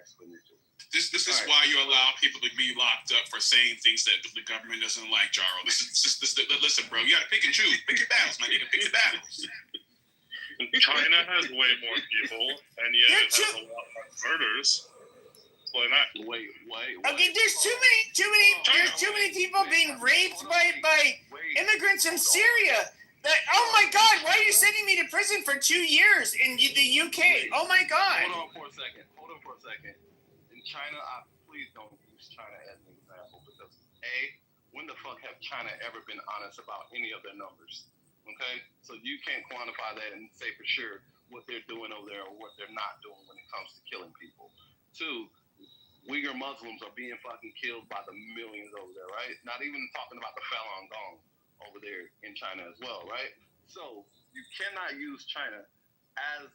exponentially. This is why you allow people to be locked up for saying things that the government doesn't like, Jarl. Listen, bro, you gotta pick and choose. Pick your battles, man. You gotta pick your battles. China has way more people, and yet it has a lot more murders. Why not? Wait. Okay, there's too many people being raped by immigrants in Syria. Oh my God! Why are you sending me to prison for 2 years in the UK? Oh my God! Hold on for a second. In China, please don't use China as an example because when the fuck have China ever been honest about any of their numbers? Okay, so you can't quantify that and say for sure what they're doing over there or what they're not doing when it comes to killing people. 2, Uyghur Muslims are being fucking killed by the millions over there, right? Not even talking about the Falun Gong over there in China as well, right? So you cannot use China as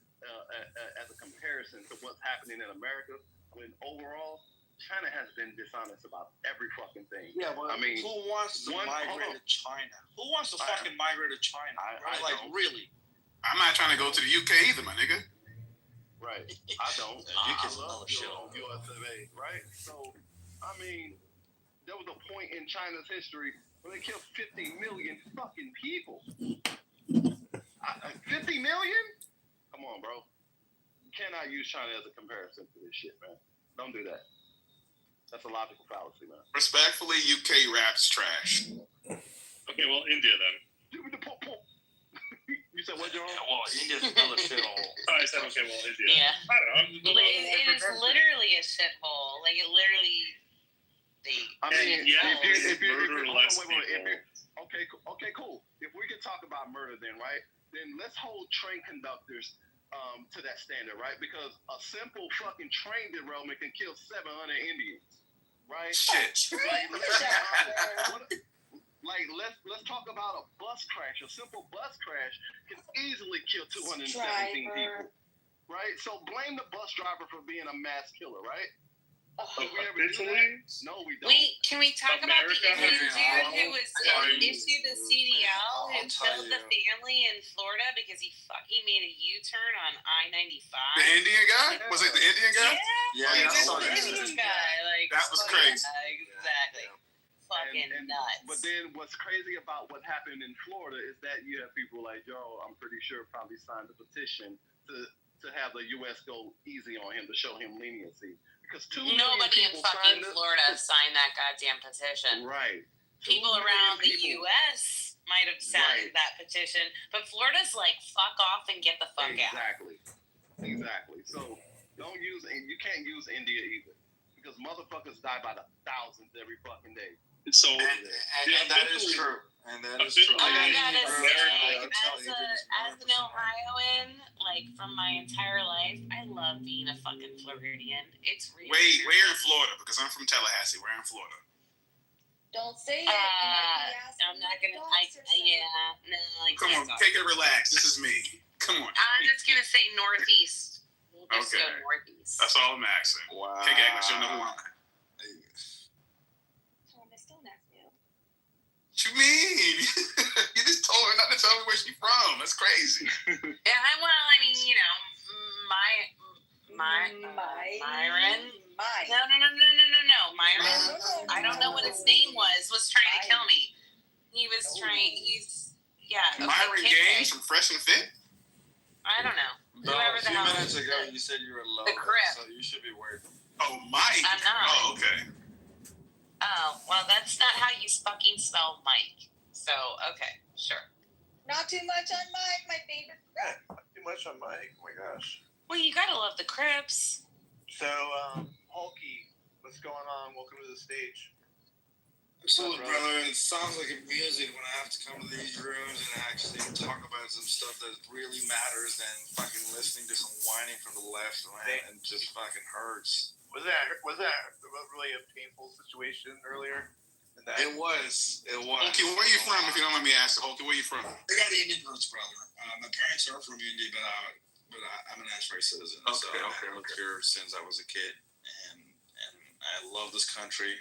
a comparison to what's happening in America when overall China has been dishonest about every fucking thing. Yeah, but who wants to migrate to China? Who wants to fucking migrate to China? Really? I'm not trying to go to the UK either, my nigga. Right. I don't. I love US of A, right? So, I mean, there was a point in China's history where they killed 50 million fucking people. 50 million? Come on, bro. You cannot use China as a comparison to this shit, man. Don't do that. That's a logical fallacy, man. Respectfully, UK rap's trash. Okay, well, India then. You said what, John? Yeah, well, India's another shithole. I said, okay, well, India. Yeah. I don't know. It is literally a shithole. Like, it literally... If you murder less people. Okay, cool. If we can talk about murder then, right? Then let's hold train conductors to that standard, right? Because a simple fucking train derailment can kill 700 Indians, right? Shit. Let's talk about a bus crash. A simple bus crash can easily kill 217 people, right? So blame the bus driver for being a mass killer, right? Officially? No, we don't. Wait, can we talk about the Indian dude who was issued a CDL and killed the family in Florida because he fucking made a U-turn on I-95? The Indian guy? Was it the Indian guy? Yeah, I the saw that. Indian guy. Like, That was crazy. Exactly. Fucking nuts. But then what's crazy about what happened in Florida is that you have people like Joe, I'm pretty sure, probably signed a petition to have the U.S. go easy on him, to show him leniency. Because nobody in fucking Florida signed that goddamn petition. Right. People around the U.S. might have signed that petition, but Florida's like, fuck off and get the fuck out. Exactly. So you can't use India either, because motherfuckers die by the thousands every fucking day. So and that is true. And that is true. I gotta say, as an Ohioan, like from my entire life, I love being a fucking Floridian. It's really Wait, where in Florida? Because I'm from Tallahassee. Where in Florida? Don't say it. I'm not gonna. Come on, take it relax. This is me. Come on. I'm just gonna say northeast. We'll just go northeast. That's all I'm asking. Wow. Can't act like you know who I'm at. What you mean? You just told her not to tell me where she's from. That's crazy. Yeah, I mean, you know, Myron. No. Myron. I don't know what his name was trying to kill me. Myron Gaines from Fresh and Fit? I don't know. No, Whoever the hell. A few minutes ago, you said you were low. The Crip. So you should be worried. Oh, Mike. I'm not. Oh, okay. Oh, well, that's not how you fucking spell Mike. So, okay, sure. Not too much on Mike, my favorite. Not too much on Mike. Oh my gosh. Well, you gotta love the Crips. So, Hulky, what's going on? Welcome to the stage. Absolutely, brother. It sounds like a music when I have to come to these rooms and actually talk about some stuff that really matters than fucking listening to some whining from the left, man, and just fucking hurts. Was that really a painful situation earlier? It was. Hulky, where are you from, if you don't let me ask? Hulky, where are you from? I got Indian roots, brother. My parents are from India, but I'm an Ashray citizen. Okay, so I've lived here since I was a kid, and I love this country,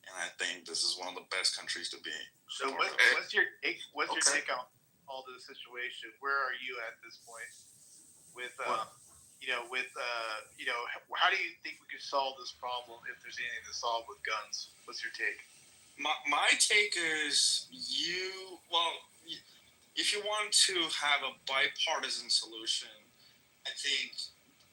and I think this is one of the best countries to be. So what's your take on all this situation? Where are you at this point with how do you think we could solve this problem if there's anything to solve with guns? What's your take? My take is if you want to have a bipartisan solution, I think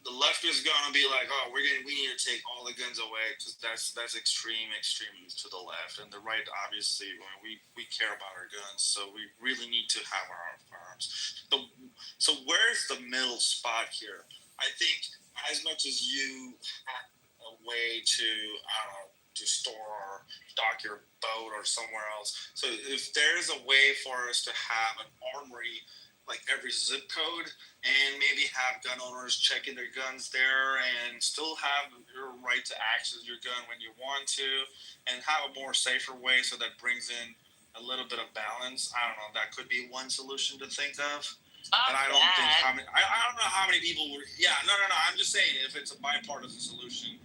the left is gonna be like, oh, we need to take all the guns away because that's extreme to the left, and the right obviously we care about our guns, so we really need to have our firearms. So where's the middle spot here? I think as much as you have a way to to store or dock your boat or somewhere else, so if there's a way for us to have an armory like every zip code, and maybe have gun owners checking their guns there and still have your right to access your gun when you want to, and have a more safer way so that brings in a little bit of balance. I don't know, that could be one solution to think of. But I don't think I don't know how many people would. Yeah, no. I'm just saying, if it's a bipartisan solution,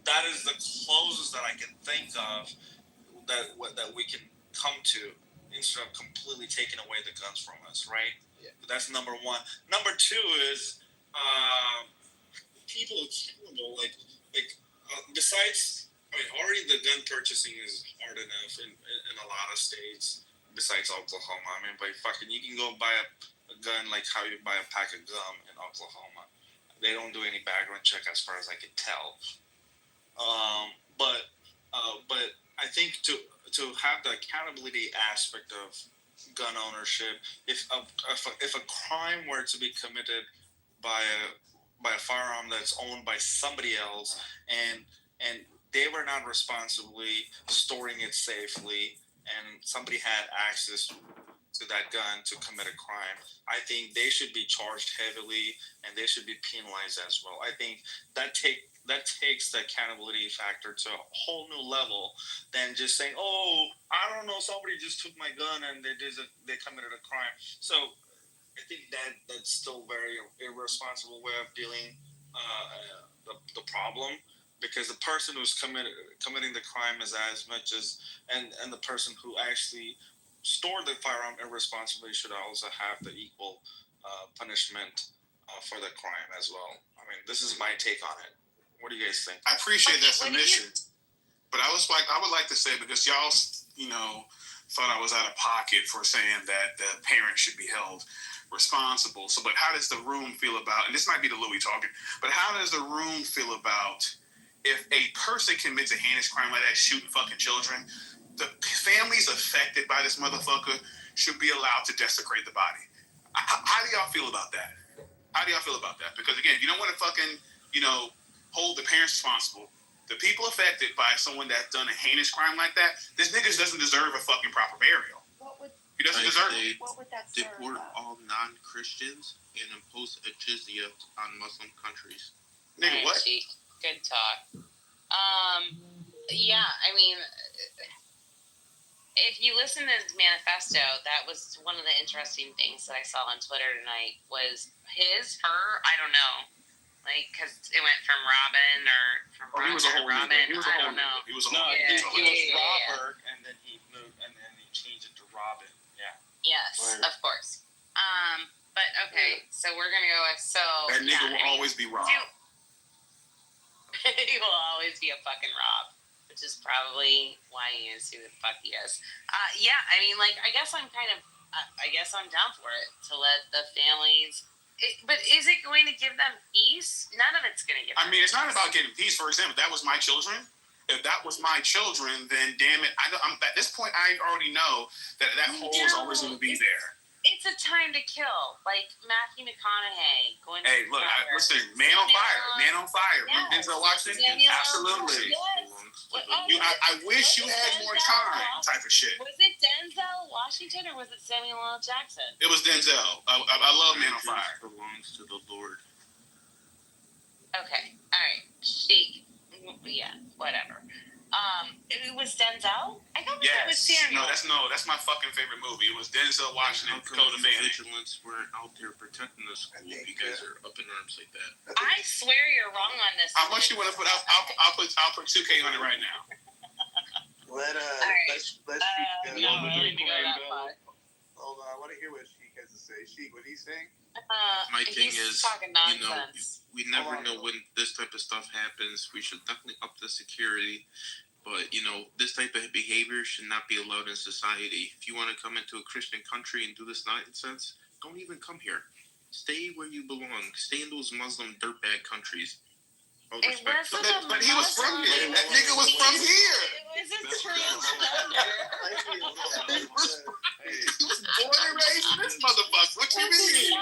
that is the closest that I can think of that we can come to, instead of completely taking away the guns from us, right? Yeah. That's number one. Number two is people accountable. Besides, already the gun purchasing is hard enough in a lot of states. Besides Oklahoma, but you can go buy a gun like how you buy a pack of gum in Oklahoma. They don't do any background check, as far as I can tell. But I think to have the accountability aspect of gun ownership, if a crime were to be committed by a firearm that's owned by somebody else, and they were not responsibly storing it safely, and somebody had access to that gun to commit a crime, I think they should be charged heavily, and they should be penalized as well. I think that takes the accountability factor to a whole new level than just saying, oh, I don't know, somebody just took my gun and they committed a crime. So I think that's still very irresponsible way of dealing the problem, because the person who's committing the crime is as much as, and the person who actually stored the firearm irresponsibly should also have the equal punishment for the crime as well. This is my take on it. What do you guys think? I appreciate that submission, but I would like to say, because y'all, thought I was out of pocket for saying that the parents should be held responsible. So, but how does the room feel about, and this might be the Louis talking, but how does the room feel about if a person commits a heinous crime like that, shooting fucking children, the families affected by this motherfucker should be allowed to desecrate the body? How do y'all feel about that? Because again, you don't want to fucking, hold the parents responsible. The people affected by someone that's done a heinous crime like that, this nigga doesn't deserve a fucking proper burial. He doesn't deserve it. What would that deport all non-Christians and impose a jizya on Muslim countries. Nigga, what? Good talk. Yeah, if you listen to his manifesto, that was one of the interesting things that I saw on Twitter tonight, was her, I don't know. Because it went from Robin he was a whole Robin. He was a I whole don't know. He was a No, whole he was Yeah. Robert, and then he moved, and then he changed it to Robin. Yeah. Yes, of course. But okay, so we're gonna go with That nigga will always be Rob. He will always be a fucking Rob, which is probably why he is who the fuck he is. I guess I'm down for it to let the families. But is it going to give them peace? None of it's going to give them it's not about getting peace. For example, that was my children. If that was my children, then damn it, I'm at this point, I already know that hole is always going to be there. It's a time to kill, like Matthew McConaughey going. Hey, look, listen, Man on Fire. Yes. Denzel Washington, absolutely. Yes. I wish you had more time, type of shit. Was it Denzel Washington or was it Samuel L. Jackson? It was Denzel. I love Man on Fire. Belongs to the Lord. Okay, all right, Sheik. Yeah, whatever. It was Denzel. I thought it was Samuel. That's my fucking favorite movie. It was Denzel Washington, Dakota Fanning. Vigilants weren't out there protecting the school. You guys are up in arms like that. I swear you're wrong on this. How much you want to put? I'll put $2K on it right now. Let's No, I don't need to go that far. Hold on, I want to hear what Sheik has to say. Sheik, what he's saying? My thing he's is, talking you know, nonsense. we never know when this type of stuff happens. We should definitely up the security. But, you know, this type of behavior should not be allowed in society. If you want to come into a Christian country and do this nonsense, don't even come here. Stay where you belong. Stay in those Muslim dirtbag countries. All It respect. wasn't But he was from here. That nigga was from here. It was a transgender. He was born and raised in this motherfucker. What you mean?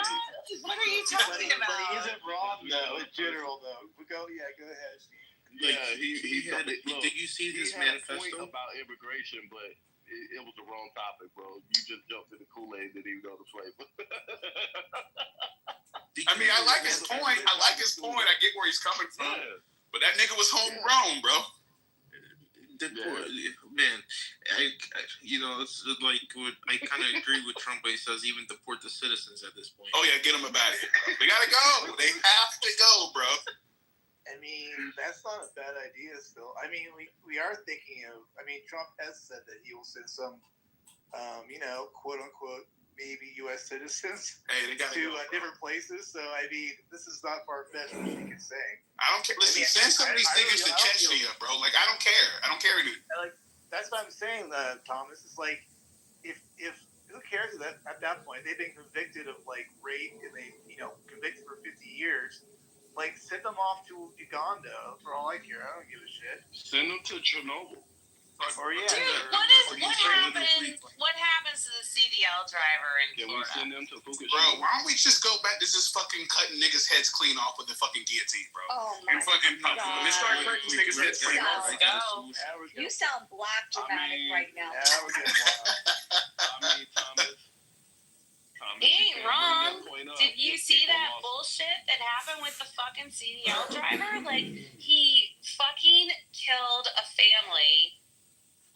What are you talking But about? he isn't wrong though. In general though. Go ahead. Yeah, he had. look, Did you see his he had a point manifesto? about immigration, but it was the wrong topic, bro. You just jumped in the Kool-Aid, didn't even know the flavor. I mean, I like his point. I get where he's coming from. Yeah. But that nigga was homegrown, bro. Man, you know, it's like I kind of agree with Trump when he says even deport the citizens at this point. Oh yeah, get them about it. They gotta go. They have to go, bro. I mean, that's not a bad idea still. I mean, we are thinking of, I mean, Trump has said that he will send some, quote unquote, maybe U.S. citizens Hey, they gotta to go. different places. So, I mean, this is not far-fetched what you can say. I don't care. Listen, send some of these niggas to Chechnya, bro. Like, I don't care. I don't care anymore. Like, that's what I'm saying, Thomas. It's like, if who cares at that point? They've been convicted of, like, rape and they, convicted for 50 years. Like, send them off to Uganda for all I care. I don't give a shit. Send them to Chernobyl. Or yeah. Dude, what happens to the CDL driver in Can we Florida? send them to Fukushima? Bro, why don't we just go back to just fucking cutting niggas' heads clean off with the fucking guillotine, bro? Oh my And fucking God. let's start cutting these niggas' heads clean off. Let's go. You sound black dramatic right now. Yeah, we're getting wild. I mean, Thomas, He ain't you can't wrong. bring that point up. Did you see People that lost- bullshit that happened with the fucking CDL driver? Like, he fucking killed a family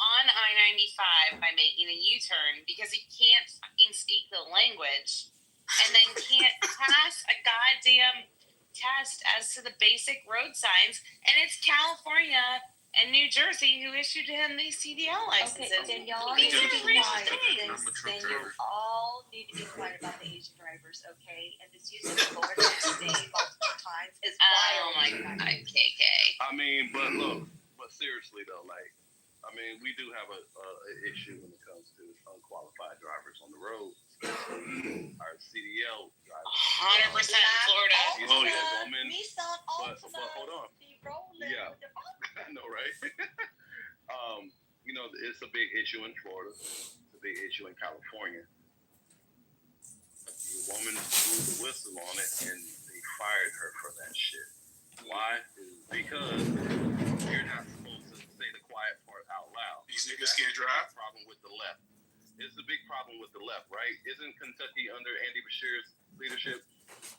on I-95 by making a U-turn because he can't fucking speak the language and then can't pass a goddamn test as to the basic road signs. And it's California and New Jersey who issued him these CDL licenses. Okay, then y'all These need to are be real quiet. things. I'm a truck Then you driver. all need to be quiet about the Asian drivers, okay? And this use of Florida today multiple times is Oh wild. my God, KK. I mean, but seriously though, like, I mean, we do have a issue when it comes to unqualified drivers on the road, especially our CDL drivers. 100% Florida. Oh, yeah, woman. Nissan But Altima, hold on. be rolling Yeah. with the I know, right? It's a big issue in Florida. It's a big issue in California. The woman blew the whistle on it, and they fired her for that shit. Why? Because you're not supposed to say the quiet part out loud. These niggas can't drive. Problem with the left. It's a big problem with the left, right? Isn't Kentucky under Andy Bashir's leadership?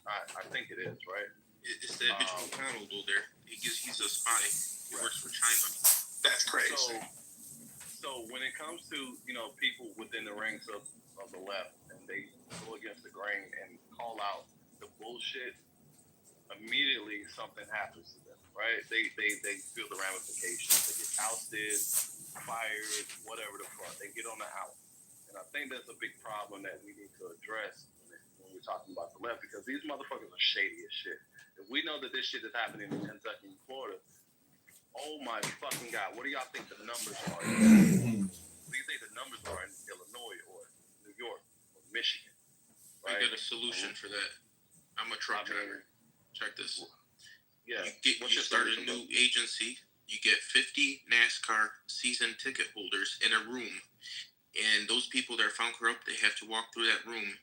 I think it is, right? It's that bitch McConnell though. There, he's a spy. He works for China. That's crazy. So when it comes to people within the ranks of the left and they go against the grain and call out the bullshit, immediately something happens to them, right? They feel the ramifications. They get ousted, fired, whatever the fuck. They get on the out, and I think that's a big problem that we need to address when we're talking about the left, because these motherfuckers are shady as shit. If we know that this shit is happening in Kentucky and Florida, oh my fucking God, what do y'all think the numbers are? What do you think the numbers are in Illinois or New York or Michigan? I got a solution for that. I'm a truck driver. Check this. Yeah. You start a new agency. You get 50 NASCAR season ticket holders in a room, and those people that are found corrupt, they have to walk through that room.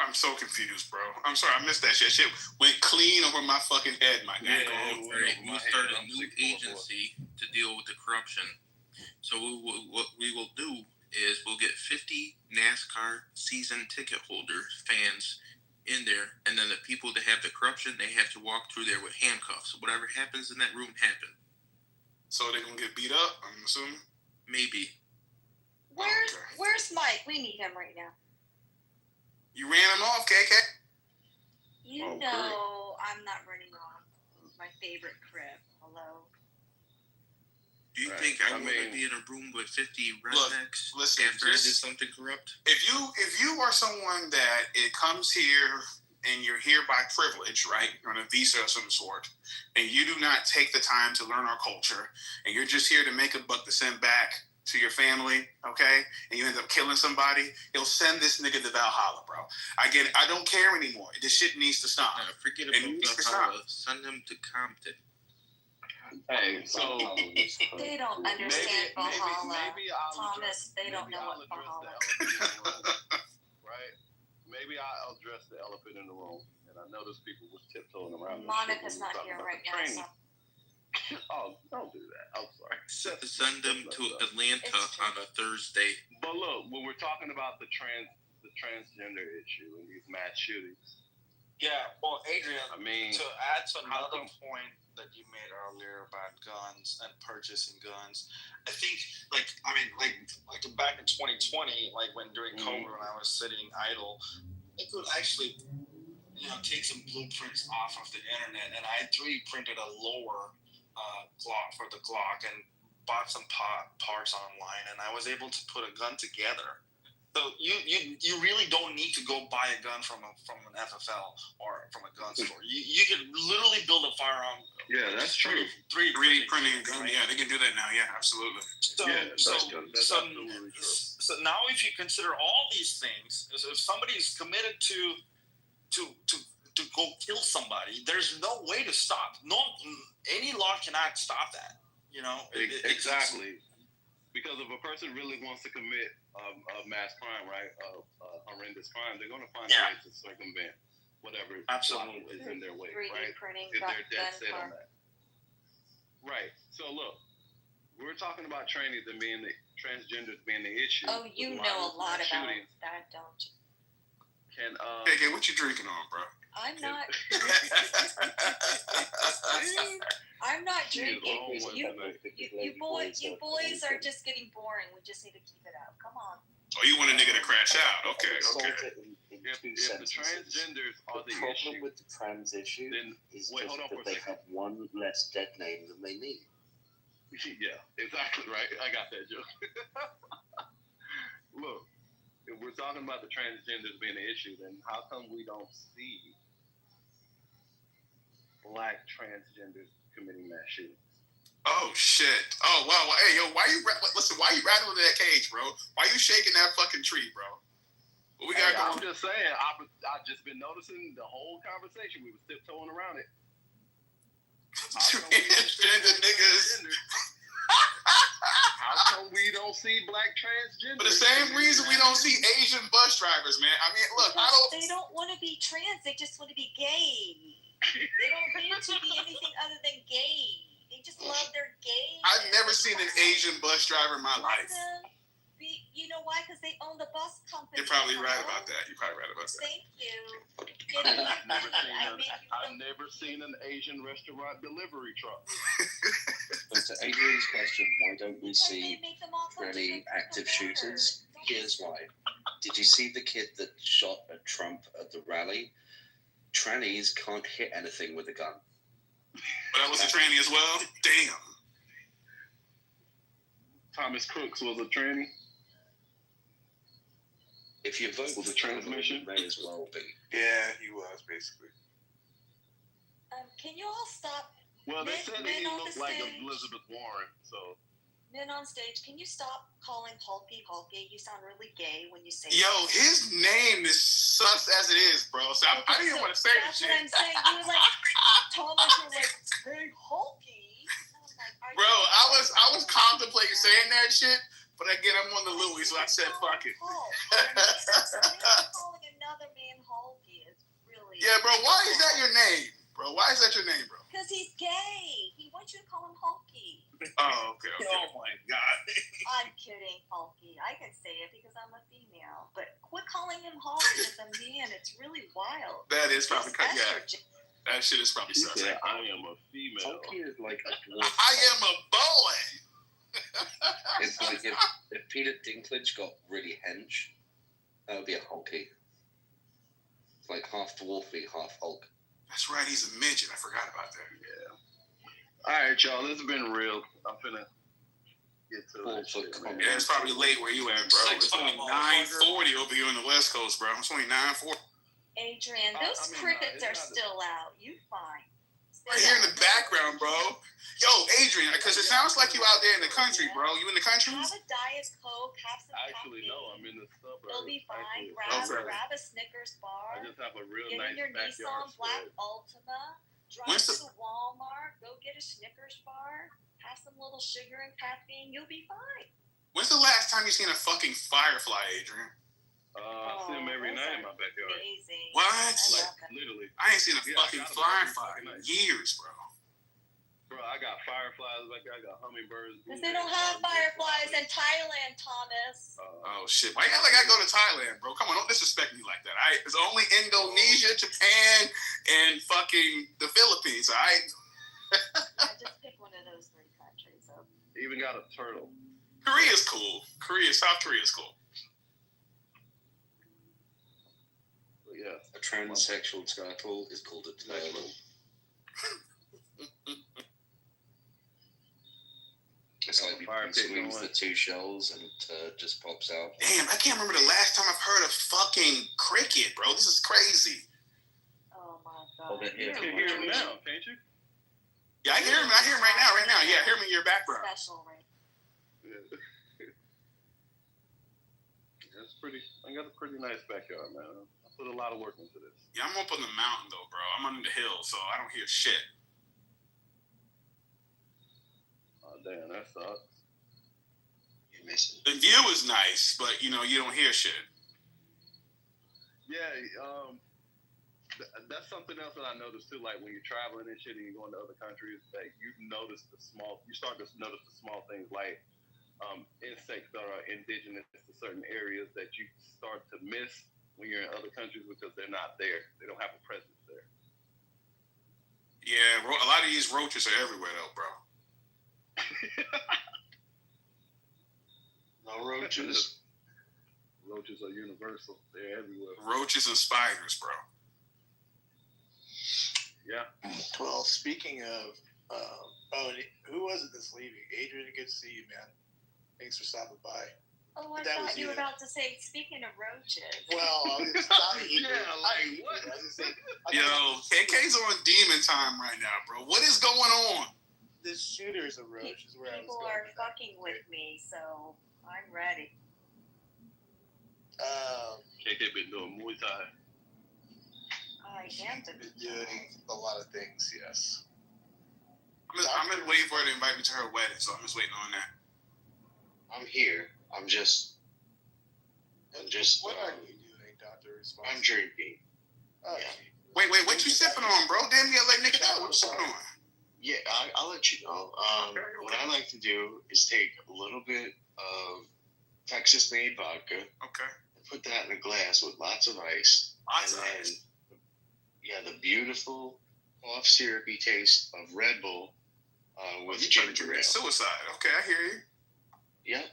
I'm so confused, bro. I'm sorry, I missed that shit. Shit went clean over my fucking head, my guy. Right. We start a new agency to deal with the corruption. So what we will do is we'll get 50 NASCAR season ticket holder fans in there, and then the people that have the corruption, they have to walk through there with handcuffs. Whatever happens in that room happened. So they're gonna get beat up, I'm assuming? Maybe. Where's Mike? We need him right now. You ran him off, KK? You know I'm not running off. My favorite crib. Hello. Do you Right. think I I want to mean- be in a room with 50 rednecks listen, after I just- did something corrupt? If you are someone that it comes here and you're here by privilege, right, on a visa of some sort, and you do not take the time to learn our culture, and you're just here to make a buck to send back to your family, okay, and you end up killing somebody, he'll send this nigga to Valhalla, bro. I get it. I don't care anymore. This shit needs to stop. Forget And about you need to Valhalla. Send them to Compton. Hey, so They don't understand Valhalla. maybe I'll Thomas, they don't maybe know I'll what address Valhalla the elephant in the room, right? Maybe I'll address the elephant in the room. And I notice people was tiptoeing around. Monica's not here right now. So. Oh, don't do that. I'm sorry. Send them to Atlanta It's true. on a Thursday. But look, when we're talking about the transgender issue and these mass shootings, Yeah, well, Adrian, I mean, to add to how another come- point that you made earlier about guns and purchasing guns, I think, like back in 2020, like when during Mhm. COVID, when I was sitting idle, I could actually, take some blueprints off of the internet, and I 3D printed a lower Glock for the Glock and bought some parts online, and I was able to put a gun together. So you really don't need to go buy a gun from an FFL or from a gun store. You can literally build a firearm. Yeah, that's true. 3D printing a gun, yeah, they can do that now. Yeah, absolutely. So, Yeah, that's absolutely true. so now if you consider all these things, so if somebody's committed to go kill somebody, there's no way to stop. No, any law cannot stop that. Exactly. Because if a person really wants to commit a mass crime, right, a horrendous crime, they're going to find a way to circumvent whatever Absolutely. is in their way, 3D right? printing If they're dead gun set on part. that. Right. So look, we're talking about trannies and being the transgenders being the issue. Oh, you with know a of lot mass about shootings. that, don't you? Can Hey, what you drinking on, bro? I'm not. I'm not She is drinking. on one tonight. You boys are just getting boring. We just need to keep it up. Come on. Oh, you want a nigga to crash out? Okay. If the transgenders are the problem issue, with the trans issue then is wait, just hold on for that a they second. have one less dead name than they need. Yeah, exactly right. I got that joke. Look, if we're talking about the transgenders being an issue, then how come we don't see black transgenders committing mass shootings? Oh shit! Oh wow! Hey yo, why you rattling that cage, bro? Why you shaking that fucking tree, bro? What we got I'm going? just saying. I've just been noticing the whole conversation. We were tiptoeing around it. Transgender niggas. How come we don't see black transgenders? For the same reason we don't see Asian bus drivers, man. I mean, look, I don't. They don't want to be trans. They just want to be gay. They don't need to be anything other than gay. They just love their gay. I've never seen an Asian bus driver in my life. You know why? Because they own the bus company. You're probably right about that. You're probably right about that. Thank you. I've never seen an Asian restaurant delivery truck. But to Adrian's question, why don't we Because they see make them all come to really the active border. shooters? Here's why. Did you see the kid that shot at Trump at the rally? Trannies can't hit anything with a gun. But that was a tranny as well. Damn. Thomas Crooks was a tranny. If you vote Was for it transmission? Trump, you may as well be. Yeah, he was basically. Can you all stop? Well, they Men- said that men he on looked the like stage. Elizabeth Warren. So Men on stage, can you stop calling Hulky Hulky? You sound really gay when you say Yo, that. his name is sus as it is, bro. So I didn't even want to say That's this what shit. I'm saying. You were like, Thomas, you were like, hey, Hulky. And I'm like, are Bro, you I was contemplating saying that shit, but again, I'm on the Louis, so I said fuck it. Calling another man Hulky is really. Yeah, bro, why is that your name, bro? Why is that your name, bro? Because he's gay. He wants you to call him Hulky. Oh, okay. Oh my god. I'm kidding, Hulky. I can say it because I'm a female. But quit calling him Hulky as a man. It's really wild. That is probably It's yeah. estrogen. That shit is probably he sus. said, "I am a female." Hulky is like a dwarf. I am a boy. It's like if Peter Dinklage got really hench, that would be a Hulky. It's like half dwarfy, half Hulk. That's right, he's a midget. I forgot about that. Yeah. All right, y'all. This has been real. I'm finna get to Full that shit, foot man. Yeah, it's probably late where you at, bro. It's only 9:40 over here on the West Coast, bro. It's only 9:40. Adrian, those crickets are still out. You fine. Right here in the background, bro. Yo, Adrian, because it sounds like you out there in the country, bro. You in the country? Have a Diet Coke, have some Actually, coffee. no, I'm in the suburbs. You'll be fine. Actually, Grab a Snickers bar. I just have a real Get nice in your backyard Nissan Black spread. Altima. Drive When's to the Walmart. Go get a Snickers bar. Have some little sugar and caffeine. You'll be fine. When's the last time you seen a fucking firefly, Adrian? I see them every night in my backyard. Amazing. What? I Like, love them. literally. I ain't seen a Yeah, I fucking got 'em every firefly fucking in night. years, bro. Bro, I got fireflies back there. I got hummingbirds. Because they don't have fireflies in Thailand, Thomas. Oh shit! Why you act like I go to Thailand, bro? Come on, don't disrespect me like that. It's only Indonesia, Japan, and fucking the Philippines. All right. Yeah, just pick one of those 3 countries. So. Even got a turtle. Korea's cool. South Korea's cool. But yeah. A transsexual turtle is called a turtle. It's like Fire he pit swings going. the 2 shells and it just pops out. Damn, I can't remember the last time I've heard a fucking cricket, bro. This is crazy. Oh my Oh, God. that You hit can hear him now, can't you? Yeah, I hear him. I hear him right now. Yeah, I hear him in your background. Special, right? Yeah. That's pretty. I got a pretty nice backyard, man. I put a lot of work into this. Yeah, I'm up on the mountain though, bro. I'm under the hill, so I don't hear shit. Oh damn, that sucks. You're missing. The view is nice, but you know you don't hear shit. Yeah, that's something else that I noticed too. Like when you're traveling and shit, and you go into other countries, that you start to notice the small things, like insects that are indigenous to certain areas that you start to miss when you're in other countries because they're not there. They don't have a presence there. Yeah, a lot of these roaches are everywhere though, bro. No roaches. Roaches are universal. They're everywhere. Roaches and spiders, bro. Yeah. Well, speaking of, who was it that's leaving? Adrian, good to see you, man. Thanks for stopping by. Oh, I That was thought you were you. about to say, speaking of roaches. Well, it's not Yeah, like what? I was just saying, Yo, KK's on demon time right now, bro. What is going on? this shooter's a roach is where I was People going. are fucking with me, so I'm ready. KK been doing Muay Thai. I am the Been doing a lot of things, yes. I'm just waiting for her to invite me to her wedding, so I'm just waiting on that. I'm here. I'm just. What are you doing, Dr. Response? I'm drinking. Oh, Yeah. Wait, what you sipping on, bro? Damn, you gotta let Nick know what's going on. Yeah, I'll let you know. What I like to do is take a little bit of Texas-made vodka Okay. and put that in a glass with lots of ice. Lots and of then, ice. Yeah, the beautiful cough syrupy taste of Red Bull with You trying to ginger commit ale. suicide. Okay, I hear you. Yep.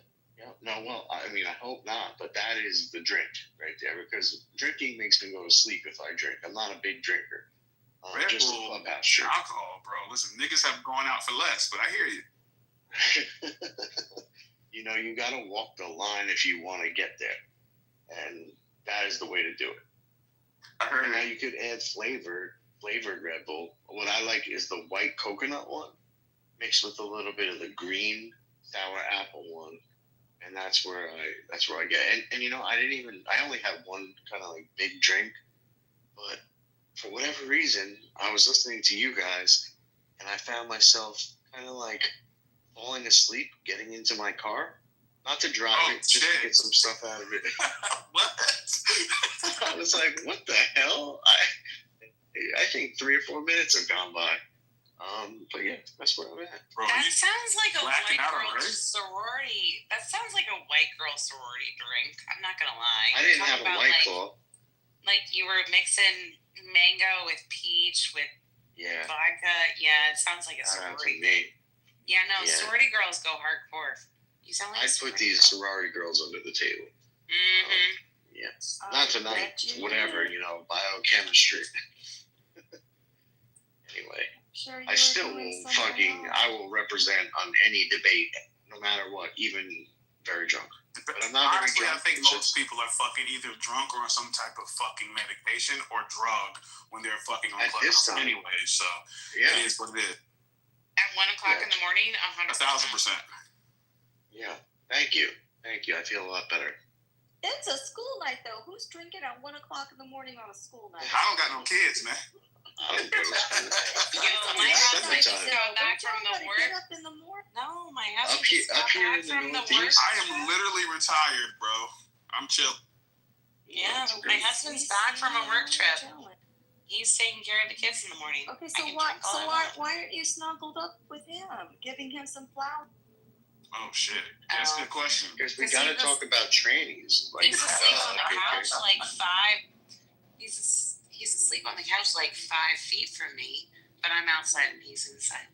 No, well, I mean, I hope not, but that is the drink right there because drinking makes me go to sleep if I drink. I'm not a big drinker. Red Just a Bull, clubhouse drink. alcohol, bro. Listen, niggas have gone out for less, but I hear you. You know, you got to walk the line if you want to get there. And that is the way to do it. I heard Now it. you could add flavored Red Bull. What I like is the white coconut one mixed with a little bit of the green sour apple one. And that's where I get. And you know, I only had one kind of like big drink, but for whatever reason, I was listening to you guys and I found myself kind of like falling asleep, getting into my car. Not to drive it, just to get some stuff out of it. What? I was like, what the hell? I think 3 or 4 minutes have gone by. But yeah, that's where I'm at. Bro, That you sounds like a blacking white out girl already? sorority. That sounds like a white girl sorority drink. I'm not gonna lie. I didn't Talk have a about, White like, Claw. Like you were mixing mango with peach with Yeah, vodka. Yeah, it sounds like a not to sorority. me. Yeah, no, Yeah. sorority girls go hardcore. You sound like I'd a put sorority these sorority girls under the table. Mm-hmm. Yeah, I not tonight. bet you Whatever, would. you know, biochemistry. Anyway, Sure, I still will I will represent on any debate, no no matter what, even very drunk. But I'm not Honestly, very I drunk. think most people are fucking either drunk or on some type of fucking medication or drug when they're fucking on At this Clubhouse time. anyway. So Yeah. it is what it is. At 1 o'clock in the morning, 1,000%. Yeah. Thank you. I feel a lot better. It's a school night, though. Who's drinking at 1 o'clock in the morning on a school night? I don't got no kids, man. I don't go to school. Yo, my husband just Summertime. got back from the Get work. up in the morning. No, my husband Up here- just got up here back in the from the work. Northeast. I am literally retired, bro. I'm chill. Yeah, That's my great. husband's back from a work trip. He's taking care of the kids in the morning. Okay, I so can why? drink all So I why? want. Why aren't you snuggled up with him, giving him some flowers? Oh shit, that's a good question. Because we 'Cause gotta he was- talk about trannies. Like, He's asleep on the okay. couch like 5. He's asleep on the couch like 5 feet from me, but I'm outside and he's inside.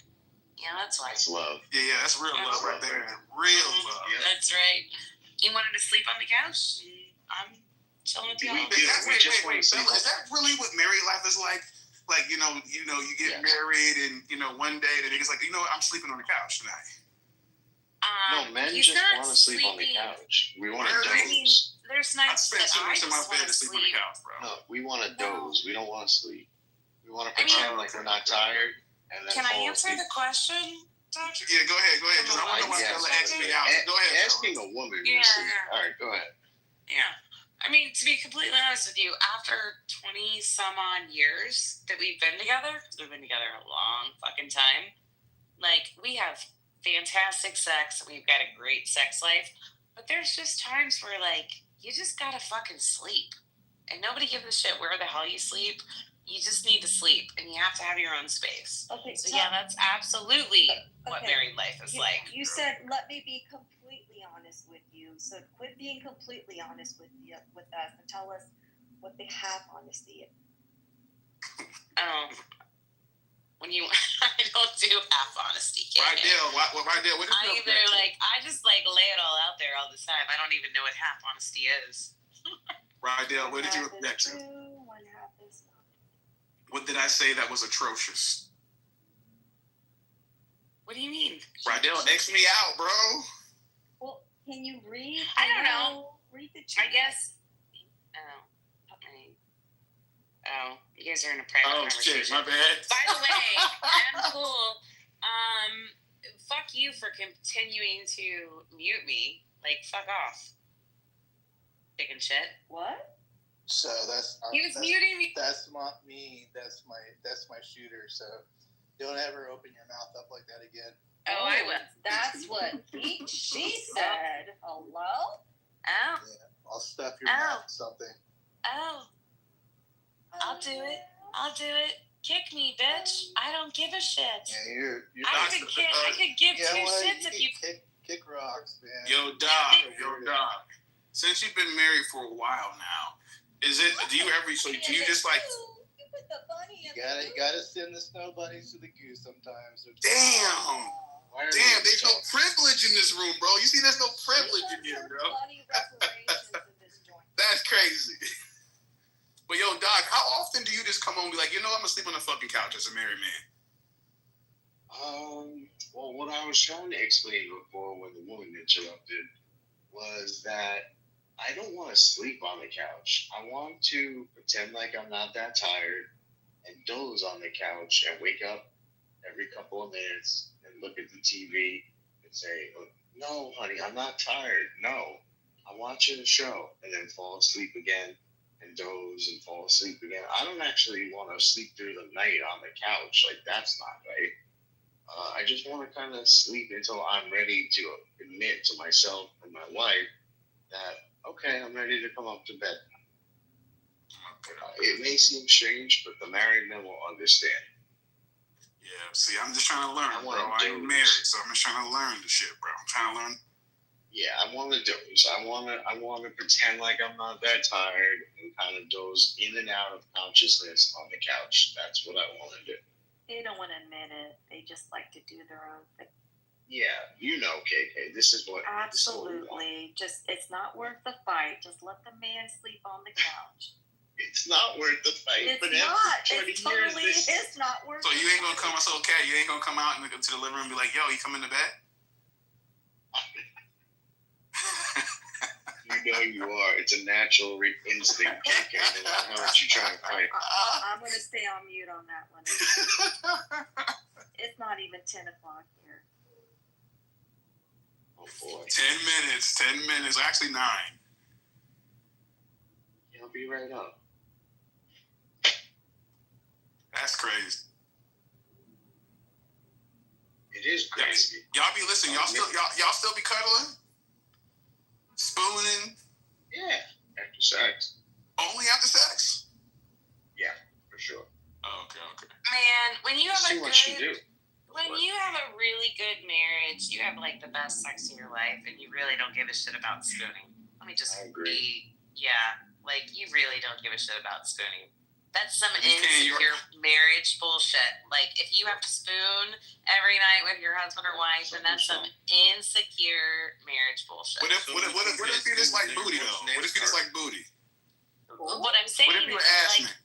Yeah, that's why. That's love. Yeah, that's real love right there. Real love. Yeah. That's right. He wanted to sleep on the couch, and I'm chilling with We y'all. do. We just want to say Is that really what married life is like? Like, you get Yes. married and one day the nigga's like, you know what, I'm sleeping on the couch tonight. No, men he's just not want to sleep on the sleeping. couch. We want to Really? I mean, doze. there's I nights spent that too I much in my just bed want to sleep on the couch, bro. No, we want to doze. We don't want to sleep. We want to I mean- pretend like we're not tired and then Can I fall answer asleep. the question, Doctor? Yeah, go ahead. Because I don't want Yes. to X me out. So go ahead. Asking a woman Yeah. to sleep. All right, go ahead. Yeah. I mean, to be completely honest with you, after 20 some odd years that we've been together, because we've been together a long fucking time, like, we have fantastic sex, we've got a great sex life, but there's just times where, like, you just gotta fucking sleep. And nobody gives a shit where the hell you sleep. You just need to sleep, and you have to have your own space. Okay, So, yeah, that's absolutely what Okay. married life is like. You said, "Let me be completely honest with you." So quit being completely honest with us and tell us what the half honesty is. When you, I don't do half honesty. Right there. What did you I either I just lay it all out there all the time. I don't even know what half honesty is. Right there. What One did you half is object to? true, one half is not. What did I say that was atrocious? What do you mean? Rydell, X me out, bro. Well, can you read? I don't know. Read the I chat. guess. You guys are in a private Oh conversation. shit, my bad. By the way, I'm cool. Fuck you for continuing to mute me. Like, fuck off. Chicken shit. What? So that's He was muting me. That's not me. That's my shooter. So don't ever open your mouth up like that again. Oh, I will. That's what she said. Hello? Oh, Yeah, I'll stuff your Ow. mouth with something. oh. I'll do it. I'll do it. Kick me, bitch. I don't give a shit. Yeah, you're I could give yeah, two well, shits if you. kick rocks, man. Yo, Doc. Since you've been married for a while now, do you just like? You put the bunny in You gotta send the snow bunnies to the goose sometimes. Damn, Why are damn. we There's no so- privilege in this room, bro. You see, there's no privilege in here, bro. That's crazy. But yo, Doc, how often do you just come home and be like, I'm gonna sleep on the fucking couch as a married man? Well, what I was trying to explain before when the woman interrupted was that I don't want to sleep on the couch. I want to pretend like I'm not that tired and doze on the couch and wake up every couple of minutes and look at the TV and say, "No, honey, I'm not tired. No, I'm watching a show," and then fall asleep again and doze and fall asleep again. I don't actually want to sleep through the night on the couch. Like, that's not right. I just want to kind of sleep until I'm ready to admit to myself and my wife that, okay, I'm ready to come up to bed. It may seem strange, but the married men will understand. Yeah, see, I'm just trying to learn, I bro. wanna I ain't doze. married, so I'm just trying to learn the shit, bro. I'm trying to learn. Yeah, I want to doze. I want to pretend like I'm not that tired and kind of doze in and out of consciousness on the couch. That's what I want to do. They don't want to admit it. They just like to do their own thing. Yeah, KK. This is what. Absolutely. Just, it's not worth the fight. Just let the man sleep on the couch. It's not worth the fight. It's but not. after 20 It totally years, is not worth So the you ain't gonna fight. come. It's okay. You ain't gonna come out and go to the living room and be like, "Yo, you coming to bed?" know you are. It's a natural instinct. Okay, no matter how much you try to fight. I'm going to stay on mute on that one. It's not even 10 o'clock here. Oh boy. 10 minutes. Actually 9. He'll be right up. That's crazy. It is crazy. Y'all be listening. Y'all still be cuddling, spooning. Yeah. After sex. Only after sex. Yeah, for sure. Oh, okay. Man, when you have See what you do. when you have a really good marriage, you have like the best sex in your life, and you really don't give a shit about spooning. Let me just I agree. like you really don't give a shit about spooning. That's some You can't, insecure marriage bullshit. Like if you have to spoon every night with your husband or wife, then that's some insecure marriage bullshit. What if you just like booty though? What if you just like booty? What I'm saying What if you is ass like. me?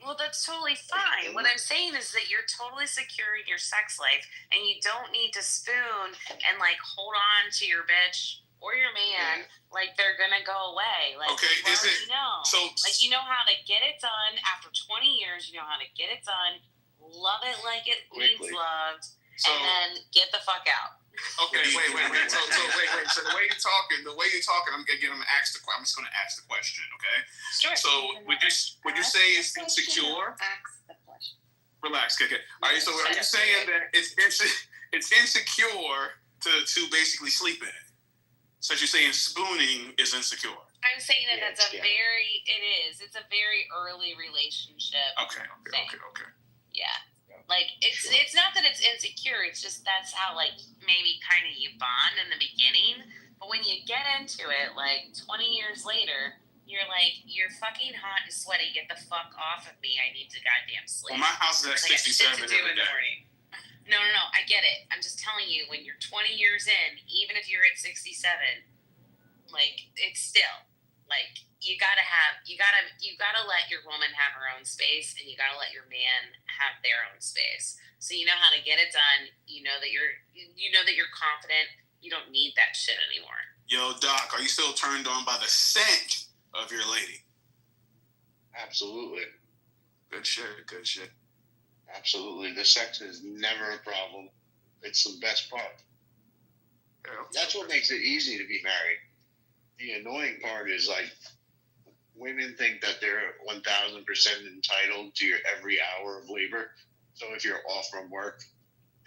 Well, that's totally fine. What I'm saying is that you're totally secure in your sex life, and you don't need to spoon and like hold on to your bitch or your man like they're gonna go away. Like, Okay, you is it know. so? Like you know how to get it done after 20 years. You know how to get it done. Love it like it needs Quickly. loved, So and then get the fuck out. okay, wait. So the way you're talking, I'm gonna ask I'm just gonna ask the question, okay? Sure. So would you say it's insecure? Ask the question. Relax, okay. All right. So are you saying that it's insecure to basically sleep in it? So you're saying spooning is insecure? I'm saying that Yeah, that's yeah. it's a very early relationship. Okay. Yeah. Like it's not that it's insecure, it's just that's how like maybe kind of you bond in the beginning, but when you get into it like 20 years later, you're like you're fucking hot and sweaty, get the fuck off of me, I need to goddamn sleep. Well, my house is at Like, I have 67 shit to do every in the day. morning. No, I get it. I'm just telling you, when you're 20 years in, even if you're at 67, like it's still like you gotta let your woman have her own space, and you gotta let your man have their own space. So you know how to get it done. You know that you're confident. You don't need that shit anymore. Yo, Doc, are you still turned on by the scent of your lady? Absolutely. Good shit. Absolutely. The sex is never a problem. It's the best part. Yeah. That's what makes it easy to be married. The annoying part is like women think that they're 1,000% entitled to your every hour of labor. So if you're off from work,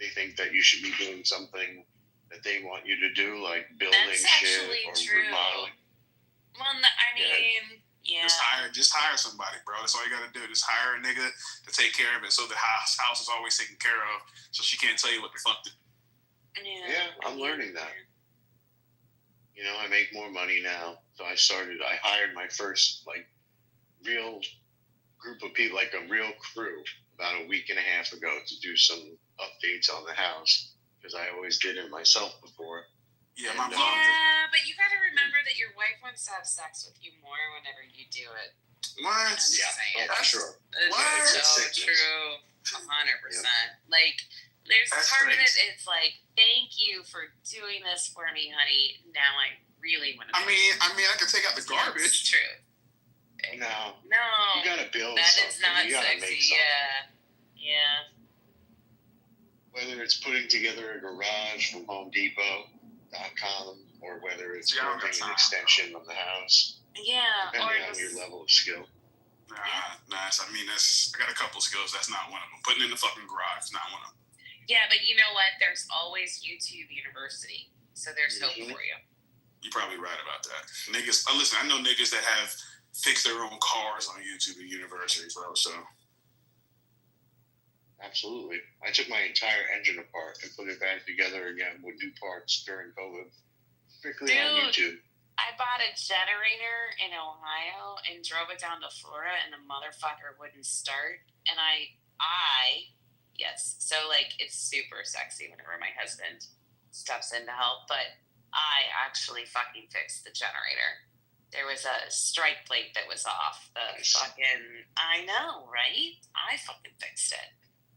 they think that you should be doing something that they want you to do, like building That's shit actually or true. remodeling. Well, I mean, yeah. Just hire somebody, bro. That's all you gotta do. Just hire a nigga to take care of it, so the house is always taken care of, so she can't tell you what the fuck to do. Yeah, I'm learning that. You know, I make more money now, so I hired my first like real group of people, like a real crew, about a week and a half ago to do some updates on the house, because I always did it myself before. Yeah, my mom. Yeah, but you gotta remember that your wife wants to have sex with you more whenever you do it. What? Yeah, for sure. It's so Sickness. true. 100%. Like, there's That's part of it, crazy. it's like, thank you for doing this for me, honey. Now I really want to. I mean, I could take out the It's garbage. true. No, No. you gotta build That something. is not you gotta sexy. make something. Yeah. Whether it's putting together a garage from HomeDepot.com or whether it's Yeah, I don't building got an time. extension of the house, Yeah. depending Or on just, your level of skill. Nah. I got a couple skills. That's not one of them. Putting in the fucking garage is not one of them. yeah, but you know what? There's always YouTube University. So there's hope Mhm. for you. You're probably right about that. Niggas, listen, I know niggas that have fixed their own cars on YouTube at university, bro. So Absolutely. I took my entire engine apart and put it back together again with new parts during COVID. Strictly on Dude. YouTube. I bought a generator in Ohio and drove it down to Florida, and the motherfucker wouldn't start. And yes. So, like, it's super sexy whenever my husband steps in to help, but I actually fucking fixed the generator. There was a strike plate that was off. Nice. I know, right? I fucking fixed it.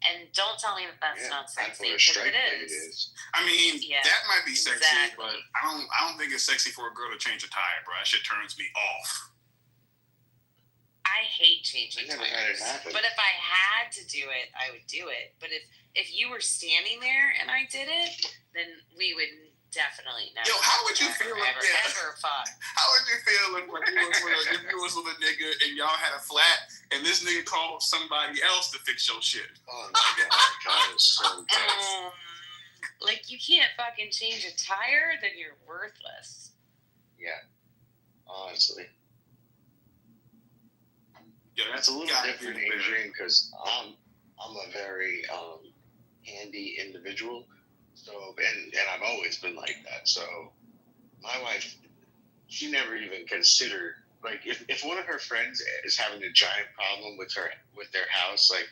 And don't tell me that that's not That's sexy, what a because strike it blade is. is. I mean, Yeah, that might be sexy, exactly. but I don't think it's sexy for a girl to change a tire, bro. That shit turns me off. I hate changing I never had it tires. happen. But if I had to do it, I would do it. But if you were standing there and I did it, then we would definitely never. Yo, how would you feel ever fuck? How would you feel if you was with a nigga and y'all had a flat and this nigga called somebody else to fix your shit? Oh my god, it's so bad. Like, you can't fucking change a tire, then you're worthless. Yeah, honestly. Yeah, That's a little different, Adrian, because I'm a very handy individual. So and I've always been like that. So my wife, she never even considered, like, if one of her friends is having a giant problem with their house, like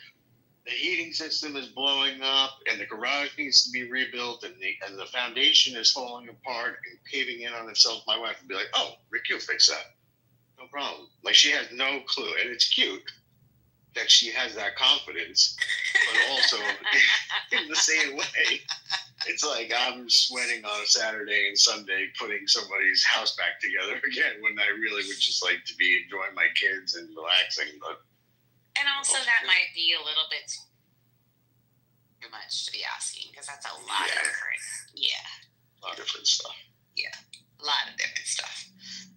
the heating system is blowing up and the garage needs to be rebuilt and the foundation is falling apart and caving in on itself, my wife would be like, "Oh, Rick, you'll fix that. No problem." Like, she has no clue, and it's cute that she has that confidence, but also in the same way, it's like I'm sweating on a Saturday and Sunday putting somebody's house back together again when I really would just like to be enjoying my kids and relaxing. But And also, that might be a little bit too much to be asking, because that's a lot of different. Yeah. a lot of different stuff. A lot of different stuff.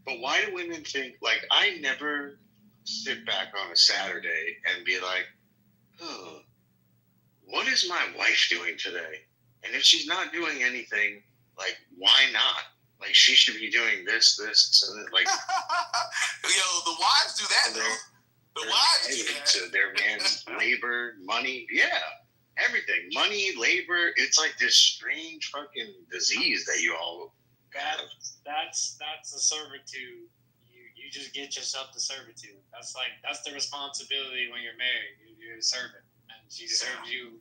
But why do women think, like, I never sit back on a Saturday and be like, "Oh, what is my wife doing today? And if she's not doing anything, like, why not? Like, she should be doing this, and like." Yo, the wives do that, though. The wives do that. To their man's labor, money, everything. Money, labor. It's like this strange fucking disease that you all have. That's a servitude. You just get yourself to servitude. That's the responsibility when you're married. You're a servant, and she serves you,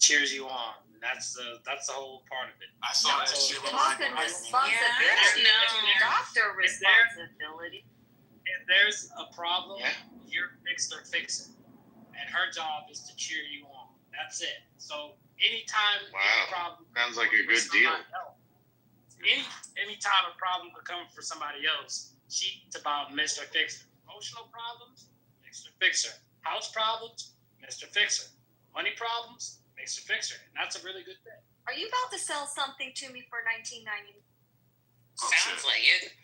cheers you on. That's the whole part of it. I saw that shit with my Talking responsibility, doctor responsibility. If there's a problem, you're fixed or fix it, and her job is to cheer you on. That's it. So anytime a problem sounds like a good deal. Anytime a problem could come for somebody else, she's about Mr. Fixer. Emotional problems, Mr. Fixer. House problems, Mr. Fixer. Money problems, Mr. Fixer. And that's a really good thing. Are you about to sell something to me for $19.90? Sounds like it.